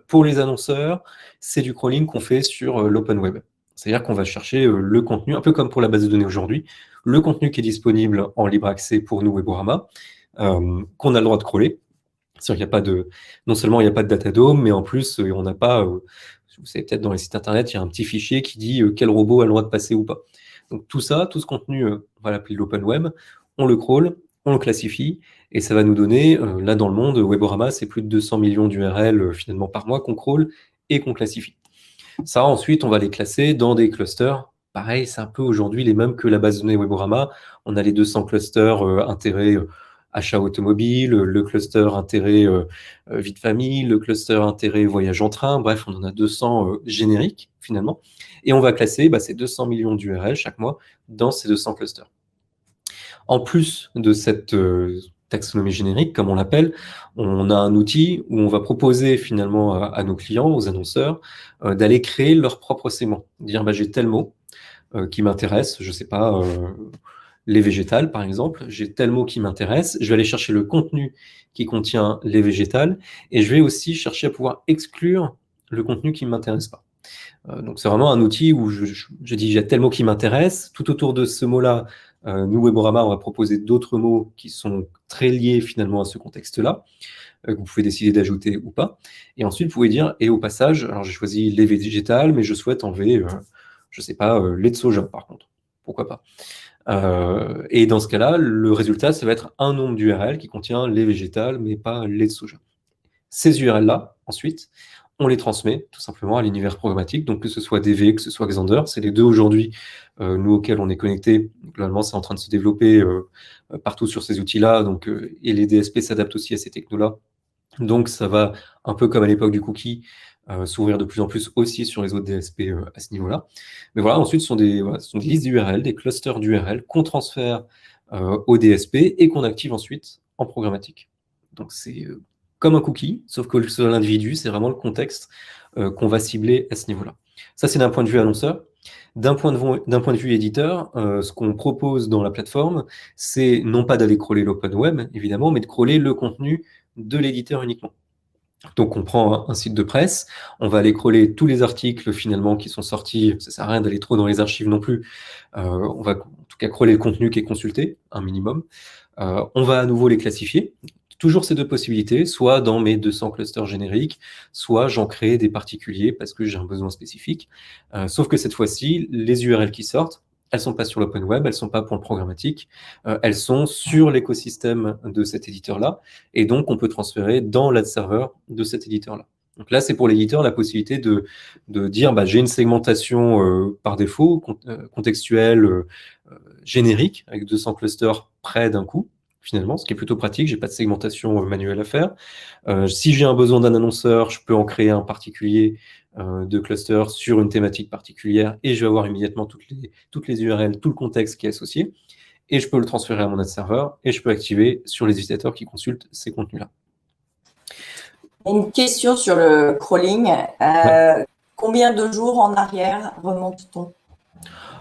[SPEAKER 2] Pour les annonceurs, c'est du crawling qu'on fait sur l'open web. C'est-à-dire qu'on va chercher le contenu, un peu comme pour la base de données aujourd'hui, le contenu qui est disponible en libre accès pour nous, Weborama, qu'on a le droit de crawler. C'est-à-dire qu'il n'y a pas de, non seulement il n'y a pas de datadome, mais en plus, on n'a pas, vous savez peut-être dans les sites internet, il y a un petit fichier qui dit quel robot a le droit de passer ou pas. Donc tout ça, tout ce contenu, on va l'appeler l'open web, on le crawl on le classifie, et ça va nous donner, là dans le monde, Weborama, c'est plus de 200 millions d'URL finalement par mois qu'on crawl et qu'on classifie. Ça, ensuite, on va les classer dans des clusters. Pareil, c'est un peu aujourd'hui les mêmes que la base de données Weborama. On a les 200 clusters intérêts achat automobile, le cluster intérêt vie de famille, le cluster intérêt voyage en train. Bref, on en a 200 génériques finalement. Et on va classer ces 200 millions d'URL chaque mois dans ces 200 clusters. En plus de cette taxonomie générique, comme on l'appelle, on a un outil où on va proposer finalement à nos clients, aux annonceurs, d'aller créer leur propre segment. Dire, j'ai tel mot qui m'intéresse, je sais pas, les végétales par exemple, j'ai tel mot qui m'intéresse, je vais aller chercher le contenu qui contient les végétales, et je vais aussi chercher à pouvoir exclure le contenu qui ne m'intéresse pas. Donc c'est vraiment un outil où je dis j'ai tel mot qui m'intéresse, tout autour de ce mot-là, nous, Weborama, on va proposer d'autres mots qui sont très liés finalement à ce contexte-là, que vous pouvez décider d'ajouter ou pas. Et ensuite, vous pouvez dire, et au passage, alors j'ai choisi lait végétal, mais je souhaite enlever, je sais pas, lait de soja par contre. Pourquoi pas. Et dans ce cas-là, le résultat, ça va être un nombre d'URL qui contient lait végétal, mais pas lait de soja. Ces URL-là, ensuite, on les transmet tout simplement à l'univers programmatique, donc que ce soit DV, que ce soit Xander, c'est les deux aujourd'hui, nous, auxquels on est connectés. Globalement, c'est en train de se développer partout sur ces outils-là, donc, et les DSP s'adaptent aussi à ces technos-là. Donc, ça va, un peu comme à l'époque du cookie, s'ouvrir de plus en plus aussi sur les autres DSP à ce niveau-là. Mais voilà, ensuite, ce sont des listes d'URL, des clusters d'URL qu'on transfère au DSP et qu'on active ensuite en programmatique. Donc, c'est comme un cookie, sauf que sur l'individu, c'est vraiment le contexte qu'on va cibler à ce niveau-là. Ça, c'est d'un point de vue annonceur. D'un point de vue éditeur, ce qu'on propose dans la plateforme, c'est non pas d'aller crawler l'open web, évidemment, mais de crawler le contenu de l'éditeur uniquement. Donc, on prend un site de presse, on va aller crawler tous les articles finalement qui sont sortis. Ça sert à rien d'aller trop dans les archives non plus. On va en tout cas crawler le contenu qui est consulté, un minimum. On va à nouveau les classifier. Toujours ces deux possibilités, soit dans mes 200 clusters génériques, soit j'en crée des particuliers parce que j'ai un besoin spécifique. Sauf que cette fois-ci, les URL qui sortent, elles sont pas sur l'open web, elles sont pas pour le programmatique, elles sont sur l'écosystème de cet éditeur-là, et donc on peut transférer dans l'ad server de cet éditeur-là. Donc là, c'est pour l'éditeur la possibilité de dire j'ai une segmentation par défaut, contextuelle, générique, avec 200 clusters près d'un coup, finalement, ce qui est plutôt pratique, j'ai pas de segmentation manuelle à faire. Si j'ai un besoin d'un annonceur, je peux en créer un particulier de cluster sur une thématique particulière, et je vais avoir immédiatement toutes les URL, tout le contexte qui est associé, et je peux le transférer à mon ad server, et je peux activer sur les utilisateurs qui consultent ces contenus-là.
[SPEAKER 1] Une question sur le crawling. Combien de jours en arrière remonte-t-on?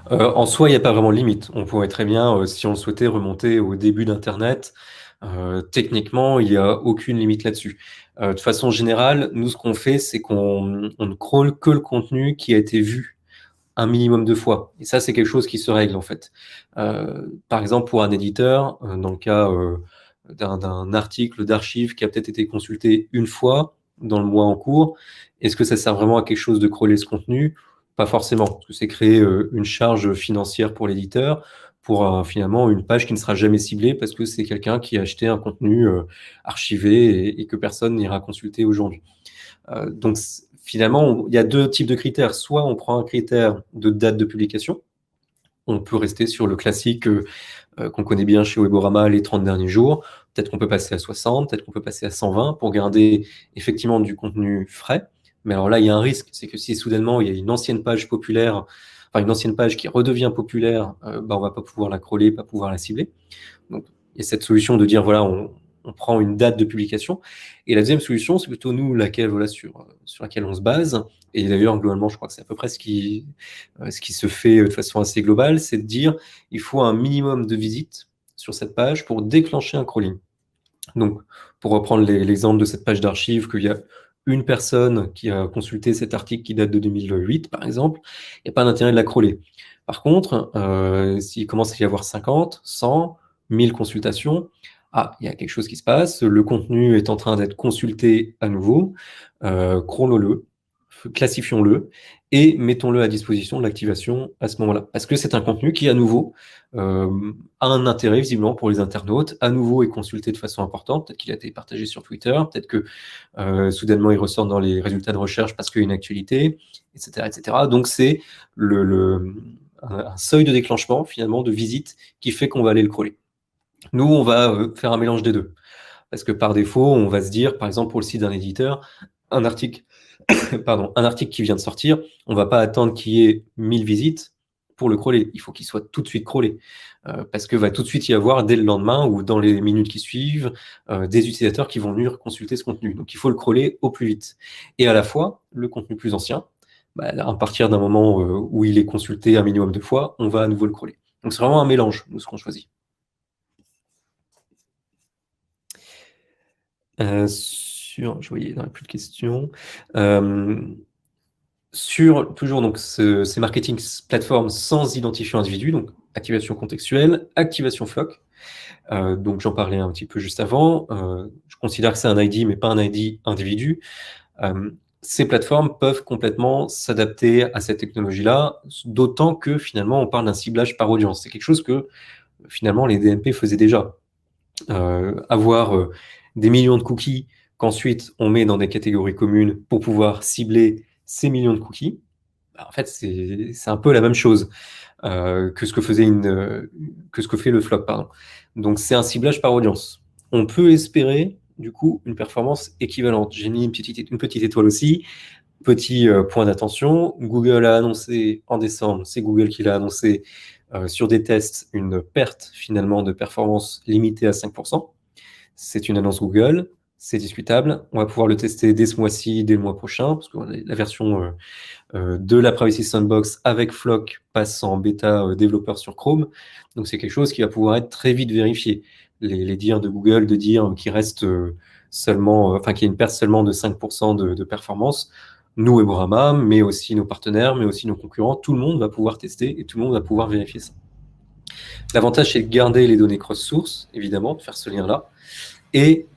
[SPEAKER 2] En soi, il n'y a pas vraiment de limite. On pourrait très bien, si on le souhaitait, remonter au début d'Internet. Techniquement, il n'y a aucune limite là-dessus. De façon générale, nous, ce qu'on fait, c'est qu'on ne crawl que le contenu qui a été vu un minimum de fois. Et ça, c'est quelque chose qui se règle, en fait. Par exemple, pour un éditeur, dans le cas d'un article d'archive qui a peut-être été consulté une fois dans le mois en cours, est-ce que ça sert vraiment à quelque chose de crawler ce contenu? Pas forcément, parce que c'est créer une charge financière pour l'éditeur, pour finalement une page qui ne sera jamais ciblée parce que c'est quelqu'un qui a acheté un contenu archivé et que personne n'ira consulter aujourd'hui. Donc finalement, il y a deux types de critères. Soit on prend un critère de date de publication, on peut rester sur le classique qu'on connaît bien chez Weborama, les 30 derniers jours. Peut-être qu'on peut passer à 60, peut-être qu'on peut passer à 120 pour garder effectivement du contenu frais. Mais alors là, il y a un risque, c'est que si soudainement il y a une ancienne page populaire, enfin une ancienne page qui redevient populaire, on va pas pouvoir la crawler, pas pouvoir la cibler. Donc il y a cette solution de dire voilà, on prend une date de publication. Et la deuxième solution, c'est plutôt nous laquelle voilà sur laquelle on se base. Et d'ailleurs, globalement, je crois que c'est à peu près ce qui se fait de façon assez globale, c'est de dire il faut un minimum de visites sur cette page pour déclencher un crawling. Donc, pour reprendre l'exemple de cette page d'archives, qu'il y a une personne qui a consulté cet article qui date de 2008, par exemple, il n'y a pas d'intérêt de la crawler. Par contre, s'il commence à y avoir 50, 100, 1000 consultations, il y a quelque chose qui se passe, le contenu est en train d'être consulté à nouveau, crawlons-le, classifions-le et mettons-le à disposition de l'activation à ce moment-là. Parce que c'est un contenu qui, à nouveau, a un intérêt visiblement pour les internautes, à nouveau est consulté de façon importante, peut-être qu'il a été partagé sur Twitter, peut-être que soudainement il ressort dans les résultats de recherche parce qu'il y a une actualité, etc. etc. Donc c'est un seuil de déclenchement finalement de visite qui fait qu'on va aller le crawler. Nous, on va faire un mélange des deux. Parce que par défaut, on va se dire, par exemple pour le site d'un éditeur, un article un article qui vient de sortir, on ne va pas attendre qu'il y ait 1000 visites pour le crawler. Il faut qu'il soit tout de suite crawlé. Parce que va tout de suite y avoir, dès le lendemain ou dans les minutes qui suivent, des utilisateurs qui vont venir consulter ce contenu. Donc il faut le crawler au plus vite. Et à la fois, le contenu plus ancien, à partir d'un moment où il est consulté un minimum de fois, on va à nouveau le crawler. Donc c'est vraiment un mélange de ce qu'on choisit. Je voyais, il n'y a plus de questions. Sur toujours donc ces marketing plateformes sans identifiant individu, donc activation contextuelle, activation floc. Donc j'en parlais un petit peu juste avant. Je considère que c'est un ID, mais pas un ID individu. Ces plateformes peuvent complètement s'adapter à cette technologie-là, d'autant que finalement on parle d'un ciblage par audience. C'est quelque chose que finalement les DMP faisaient déjà. Avoir des millions de cookies qu'ensuite on met dans des catégories communes pour pouvoir cibler ces millions de cookies, en fait, c'est un peu la même chose que ce que fait le floc, pardon. Donc, c'est un ciblage par audience. On peut espérer, du coup, une performance équivalente. J'ai mis une petite étoile aussi. Petit point d'attention, Google a annoncé en décembre, c'est Google qui l'a annoncé sur des tests, une perte finalement de performance limitée à 5%. C'est une annonce Google, c'est discutable. On va pouvoir le tester dès ce mois-ci, dès le mois prochain, parce que la version de la Privacy Sandbox avec Flock passe en bêta développeur sur Chrome. Donc c'est quelque chose qui va pouvoir être très vite vérifié. Les dires de Google de dire qu'il reste seulement, enfin qu'il y a une perte seulement de 5% de performance, nous, Eborama, mais aussi nos partenaires, mais aussi nos concurrents, tout le monde va pouvoir tester et tout le monde va pouvoir vérifier ça. L'avantage, c'est de garder les données cross-source, évidemment, de faire ce lien-là, et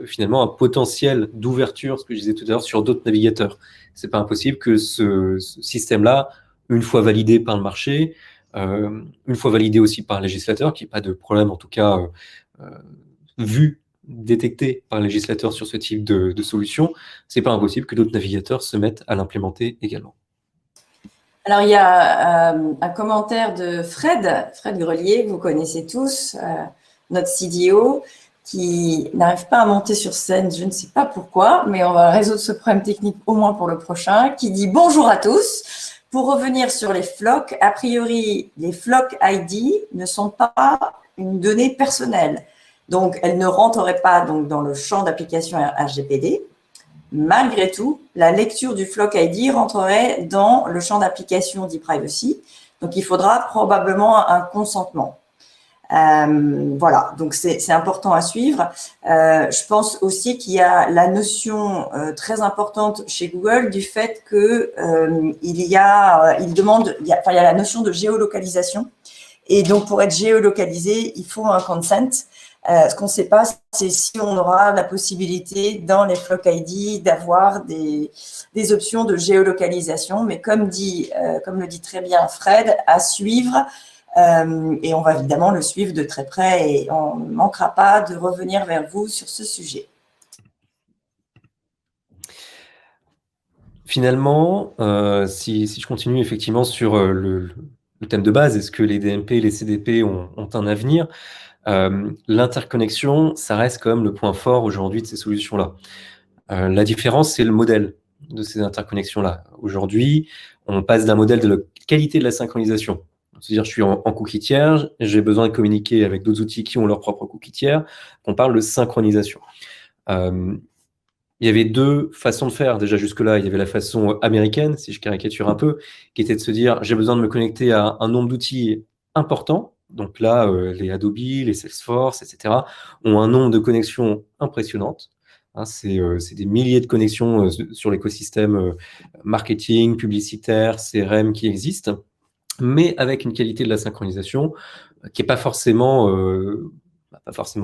[SPEAKER 2] finalement un potentiel d'ouverture, ce que je disais tout à l'heure, sur d'autres navigateurs. C'est pas impossible que ce système-là, une fois validé par le marché, une fois validé aussi par le législateur, qu'il n'y ait pas de problème, en tout cas, vu, détecté par le législateur sur ce type de solution, c'est pas impossible que d'autres navigateurs se mettent à l'implémenter également.
[SPEAKER 1] Alors, il y a un commentaire de Fred Grelier, que vous connaissez tous, notre CDO, qui n'arrive pas à monter sur scène, je ne sais pas pourquoi, mais on va résoudre ce problème technique au moins pour le prochain, qui dit « Bonjour à tous ». Pour revenir sur les flocs, a priori, les flocs ID ne sont pas une donnée personnelle. Donc, elles ne rentreraient pas donc, dans le champ d'application RGPD. Malgré tout, la lecture du flock ID rentrerait dans le champ d'application d'e-privacy. Donc, il faudra probablement un consentement. Voilà, donc c'est important à suivre. Je pense aussi qu'il y a la notion très importante chez Google du fait que il y a la notion de géolocalisation. Et donc, pour être géolocalisé, il faut un consent. Ce qu'on ne sait pas, c'est si on aura la possibilité dans les Flock ID d'avoir des options de géolocalisation. Mais comme le dit très bien Fred, à suivre. Et on va évidemment le suivre de très près et on ne manquera pas de revenir vers vous sur ce sujet.
[SPEAKER 2] Finalement, si je continue effectivement sur le thème de base, est-ce que les DMP et les CDP ont un avenir ? L'interconnexion, ça reste quand même le point fort aujourd'hui de ces solutions-là. La différence, c'est le modèle de ces interconnexions-là. Aujourd'hui, on passe d'un modèle de la qualité de la synchronisation. C'est-à-dire, je suis en cookie tiers, j'ai besoin de communiquer avec d'autres outils qui ont leur propre cookie tiers. On parle de synchronisation. Il y avait deux façons de faire. Déjà, jusque-là, il y avait la façon américaine, si je caricature un peu, qui était de se dire, j'ai besoin de me connecter à un nombre d'outils important. Donc là, les Adobe, les Salesforce, etc., ont un nombre de connexions impressionnantes. Hein, c'est des milliers de connexions sur l'écosystème marketing, publicitaire, CRM qui existent, mais avec une qualité de la synchronisation qui n'est pas forcément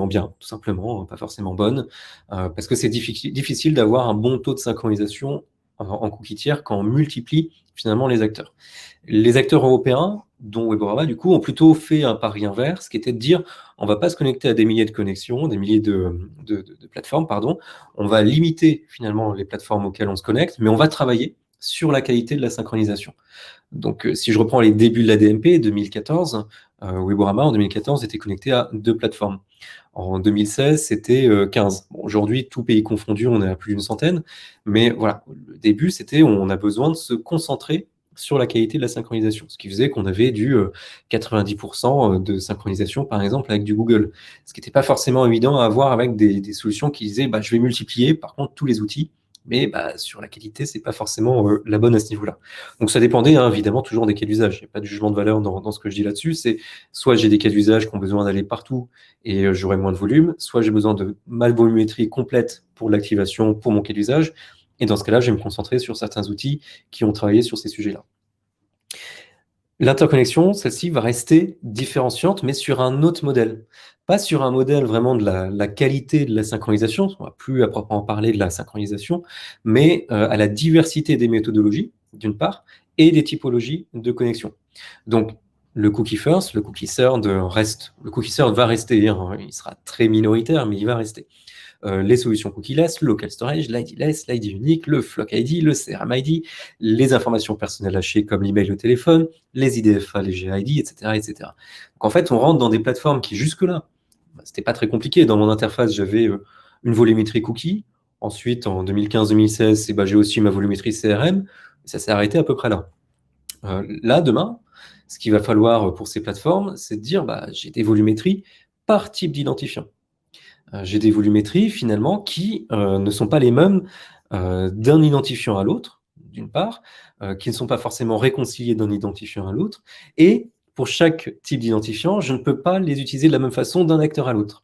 [SPEAKER 2] bien, tout simplement, pas forcément bonne, parce que c'est difficile d'avoir un bon taux de synchronisation en cookie tiers quand on multiplie finalement les acteurs. Les acteurs européens, dont Weborama, du coup, ont plutôt fait un pari inverse, qui était de dire on ne va pas se connecter à des milliers de connexions, des milliers de plateformes, pardon. On va limiter finalement les plateformes auxquelles on se connecte, mais on va travailler sur la qualité de la synchronisation. Donc, si je reprends les débuts de la DMP, 2014, Weborama, en 2014, était connecté à 2 plateformes. En 2016, c'était 15. Bon, aujourd'hui, tout pays confondu, on est à plus d'une centaine. Mais voilà, le début, c'était on a besoin de se concentrer sur la qualité de la synchronisation. Ce qui faisait qu'on avait du 90% de synchronisation, par exemple, avec du Google. Ce qui n'était pas forcément évident à avoir avec des solutions qui disaient je vais multiplier, par contre, tous les outils. Mais sur la qualité, c'est pas forcément la bonne à ce niveau-là. Donc ça dépendait évidemment toujours des cas d'usage. Il n'y a pas de jugement de valeur dans ce que je dis là-dessus. C'est soit j'ai des cas d'usage qui ont besoin d'aller partout et j'aurai moins de volume, soit j'ai besoin de ma volumétrie complète pour l'activation, pour mon cas d'usage. Et dans ce cas-là, je vais me concentrer sur certains outils qui ont travaillé sur ces sujets-là. L'interconnexion, celle-ci va rester différenciante, mais sur un autre modèle. Pas sur un modèle vraiment de la qualité de la synchronisation, on ne va plus à proprement parler de la synchronisation, mais à la diversité des méthodologies, d'une part, et des typologies de connexion. Donc, le cookie first, le cookie third le cookie third va rester, hein, il sera très minoritaire, mais il va rester. Les solutions cookieless, le local storage, l'ID-less, l'ID unique, le flock ID, le CRM ID, les informations personnelles hachées comme l'email, le téléphone, les IDFA, les GID, etc., etc. Donc en fait, on rentre dans des plateformes qui jusque-là, c'était pas très compliqué. Dans mon interface, j'avais une volumétrie cookie. Ensuite, en 2015-2016, j'ai aussi ma volumétrie CRM. Ça s'est arrêté à peu près là. Là, demain, ce qu'il va falloir pour ces plateformes, c'est de dire j'ai des volumétries par type d'identifiant. J'ai des volumétries finalement qui ne sont pas les mêmes d'un identifiant à l'autre, d'une part, qui ne sont pas forcément réconciliées d'un identifiant à l'autre, et pour chaque type d'identifiant, je ne peux pas les utiliser de la même façon d'un acteur à l'autre.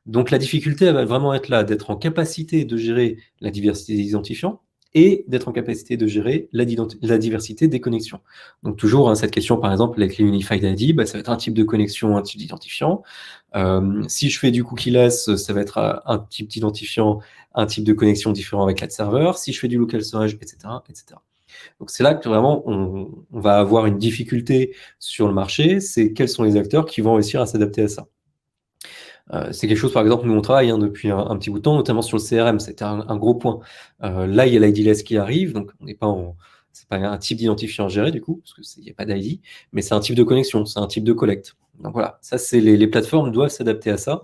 [SPEAKER 2] Donc la difficulté elle va vraiment être là, d'être en capacité de gérer la diversité des identifiants et d'être en capacité de gérer la diversité des connexions. Donc toujours cette question par exemple avec les Unified ID, ça va être un type de connexion, un type d'identifiant. Si je fais du cookieless, ça va être un type d'identifiant, un type de connexion différent avec l'ad-server. Si je fais du local storage, etc., etc. Donc c'est là que vraiment on va avoir une difficulté sur le marché, c'est quels sont les acteurs qui vont réussir à s'adapter à ça. C'est quelque chose, par exemple, nous on travaille depuis un petit bout de temps, notamment sur le CRM, c'était un gros point. Là, il y a l'ID-less qui arrive, donc on n'est pas c'est pas un type d'identifiant à gérer du coup, parce qu'il n'y a pas d'ID, mais c'est un type de connexion, c'est un type de collecte. Donc voilà, ça c'est les plateformes doivent s'adapter à ça,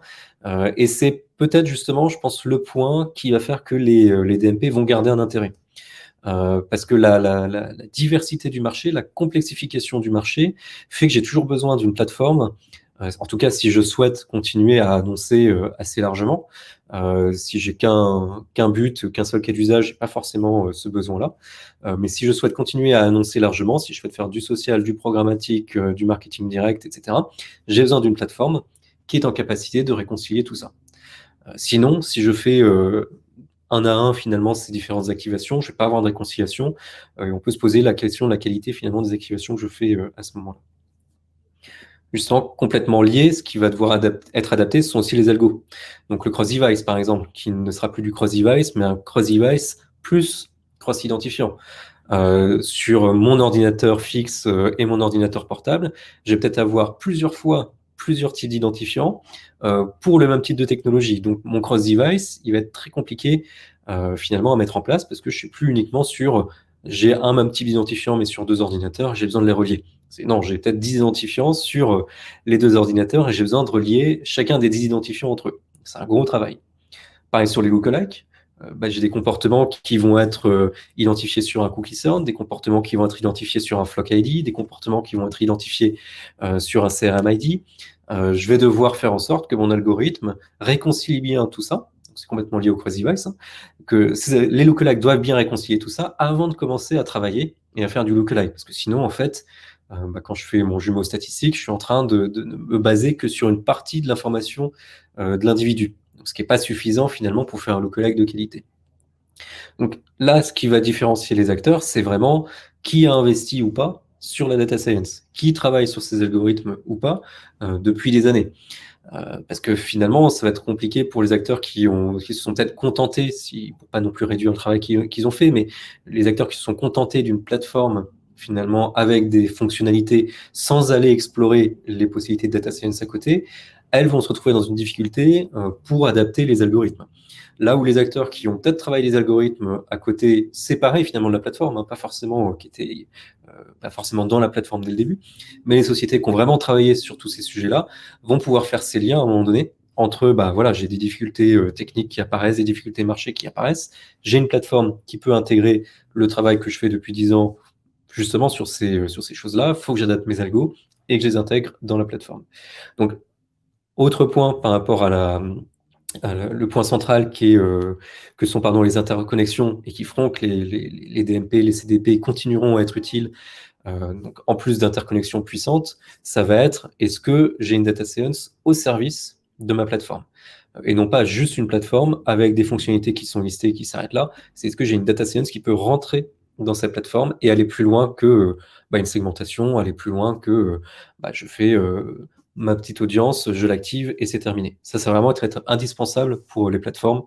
[SPEAKER 2] et c'est peut-être justement, je pense, le point qui va faire que les DMP vont garder un intérêt. Parce que la diversité du marché, la complexification du marché fait que j'ai toujours besoin d'une plateforme. En tout cas, si je souhaite continuer à annoncer assez largement, si j'ai qu'un but, qu'un seul cas d'usage, j'ai pas forcément ce besoin-là. Mais si je souhaite continuer à annoncer largement, si je souhaite faire du social, du programmatique, du marketing direct, etc., j'ai besoin d'une plateforme qui est en capacité de réconcilier tout ça. Sinon, si je fais un à un finalement ces différentes activations, je ne vais pas avoir de réconciliation. On peut se poser la question de la qualité finalement des activations que je fais à ce moment-là. Justement, complètement lié, ce qui va devoir être adapté, ce sont aussi les algos. Donc le cross-device, par exemple, qui ne sera plus du cross-device, mais un cross-device plus cross-identifiant. Sur mon ordinateur fixe et mon ordinateur portable, je vais peut-être avoir plusieurs fois plusieurs types d'identifiants pour le même type de technologie. Donc mon cross-device, il va être très compliqué finalement à mettre en place parce que je ne suis plus uniquement sur j'ai un même type d'identifiant mais sur 2 ordinateurs, j'ai besoin de les relier. Non, j'ai peut-être 10 identifiants sur les 2 ordinateurs et j'ai besoin de relier chacun des 10 identifiants entre eux. C'est un gros travail. Pareil sur les lookalikes, j'ai des comportements qui vont être identifiés sur un cookie sound, des comportements qui vont être identifiés sur un flock ID, des comportements qui vont être identifiés sur un CRM ID. Je vais devoir faire en sorte que mon algorithme réconcilie bien tout ça. C'est complètement lié au cross-device, que les lookalikes doivent bien réconcilier tout ça avant de commencer à travailler et à faire du lookalike. Parce que sinon, en fait, quand je fais mon jumeau statistique, je suis en train de ne me baser que sur une partie de l'information de l'individu. Ce qui n'est pas suffisant finalement pour faire un lookalike de qualité. Donc là, ce qui va différencier les acteurs, c'est vraiment qui a investi ou pas sur la data science, qui travaille sur ces algorithmes ou pas depuis des années. Parce que finalement, ça va être compliqué pour les acteurs qui se sont peut-être contentés, pour pas non plus réduire le travail qu'ils ont fait, mais les acteurs qui se sont contentés d'une plateforme finalement avec des fonctionnalités sans aller explorer les possibilités de data science à côté, elles vont se retrouver dans une difficulté pour adapter les algorithmes. Là où les acteurs qui ont peut-être travaillé les algorithmes à côté, séparés finalement de la plateforme, hein, pas forcément qui étaient pas forcément dans la plateforme dès le début, mais les sociétés qui ont vraiment travaillé sur tous ces sujets-là vont pouvoir faire ces liens à un moment donné entre, voilà, j'ai des difficultés techniques qui apparaissent, des difficultés marché qui apparaissent, j'ai une plateforme qui peut intégrer le travail que je fais depuis 10 ans justement sur ces choses-là, il faut que j'adapte mes algos et que je les intègre dans la plateforme. Donc, autre point par rapport le point central que sont les interconnexions et qui feront que les DMP, les CDP continueront à être utiles. Donc, en plus d'interconnexions puissantes, ça va être est-ce que j'ai une data science au service de ma plateforme et non pas juste une plateforme avec des fonctionnalités qui sont listées et qui s'arrêtent là. C'est est-ce que j'ai une data science qui peut rentrer dans cette plateforme et aller plus loin que une segmentation, aller plus loin que je fais ma petite audience, je l'active et c'est terminé. Ça va vraiment être indispensable pour les plateformes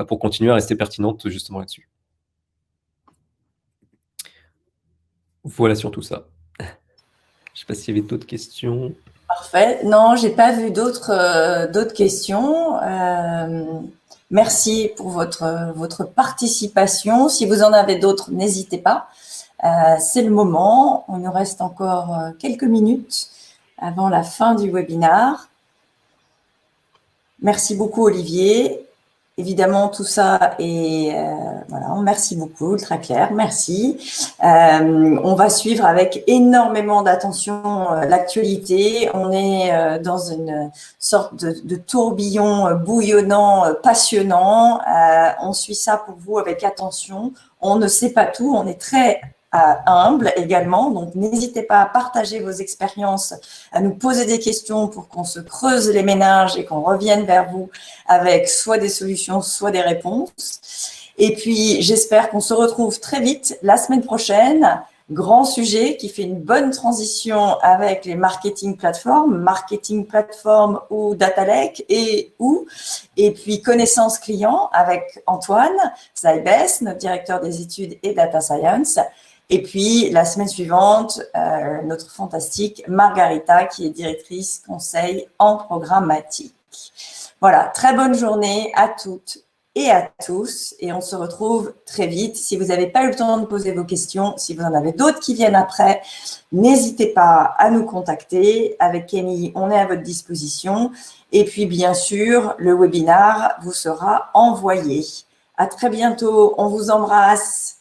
[SPEAKER 2] pour continuer à rester pertinentes justement là-dessus. Voilà sur tout ça. Je ne sais pas s'il y avait d'autres questions.
[SPEAKER 1] Parfait. Non, j'ai pas vu d'autres questions. Merci pour votre participation. Si vous en avez d'autres, n'hésitez pas. C'est le moment. On nous reste encore quelques minutes avant la fin du webinaire. Merci beaucoup, Olivier. Évidemment, tout ça est voilà. Merci beaucoup, ultra clair. Merci. On va suivre avec énormément d'attention l'actualité. On est dans une sorte de tourbillon bouillonnant, passionnant. On suit ça pour vous avec attention. On ne sait pas tout. On est très humble également, donc n'hésitez pas à partager vos expériences, à nous poser des questions pour qu'on se creuse les méninges et qu'on revienne vers vous avec soit des solutions, soit des réponses. Et puis, j'espère qu'on se retrouve très vite la semaine prochaine. Grand sujet qui fait une bonne transition avec les marketing plateformes ou data lake et puis connaissance client avec Antoine Zaibes, notre directeur des études et data science. Et puis, la semaine suivante, notre fantastique Margarita, qui est directrice conseil en programmatique. Voilà, très bonne journée à toutes et à tous. Et on se retrouve très vite. Si vous n'avez pas eu le temps de poser vos questions, si vous en avez d'autres qui viennent après, n'hésitez pas à nous contacter. Avec Kenny, on est à votre disposition. Et puis, bien sûr, le webinaire vous sera envoyé. À très bientôt. On vous embrasse.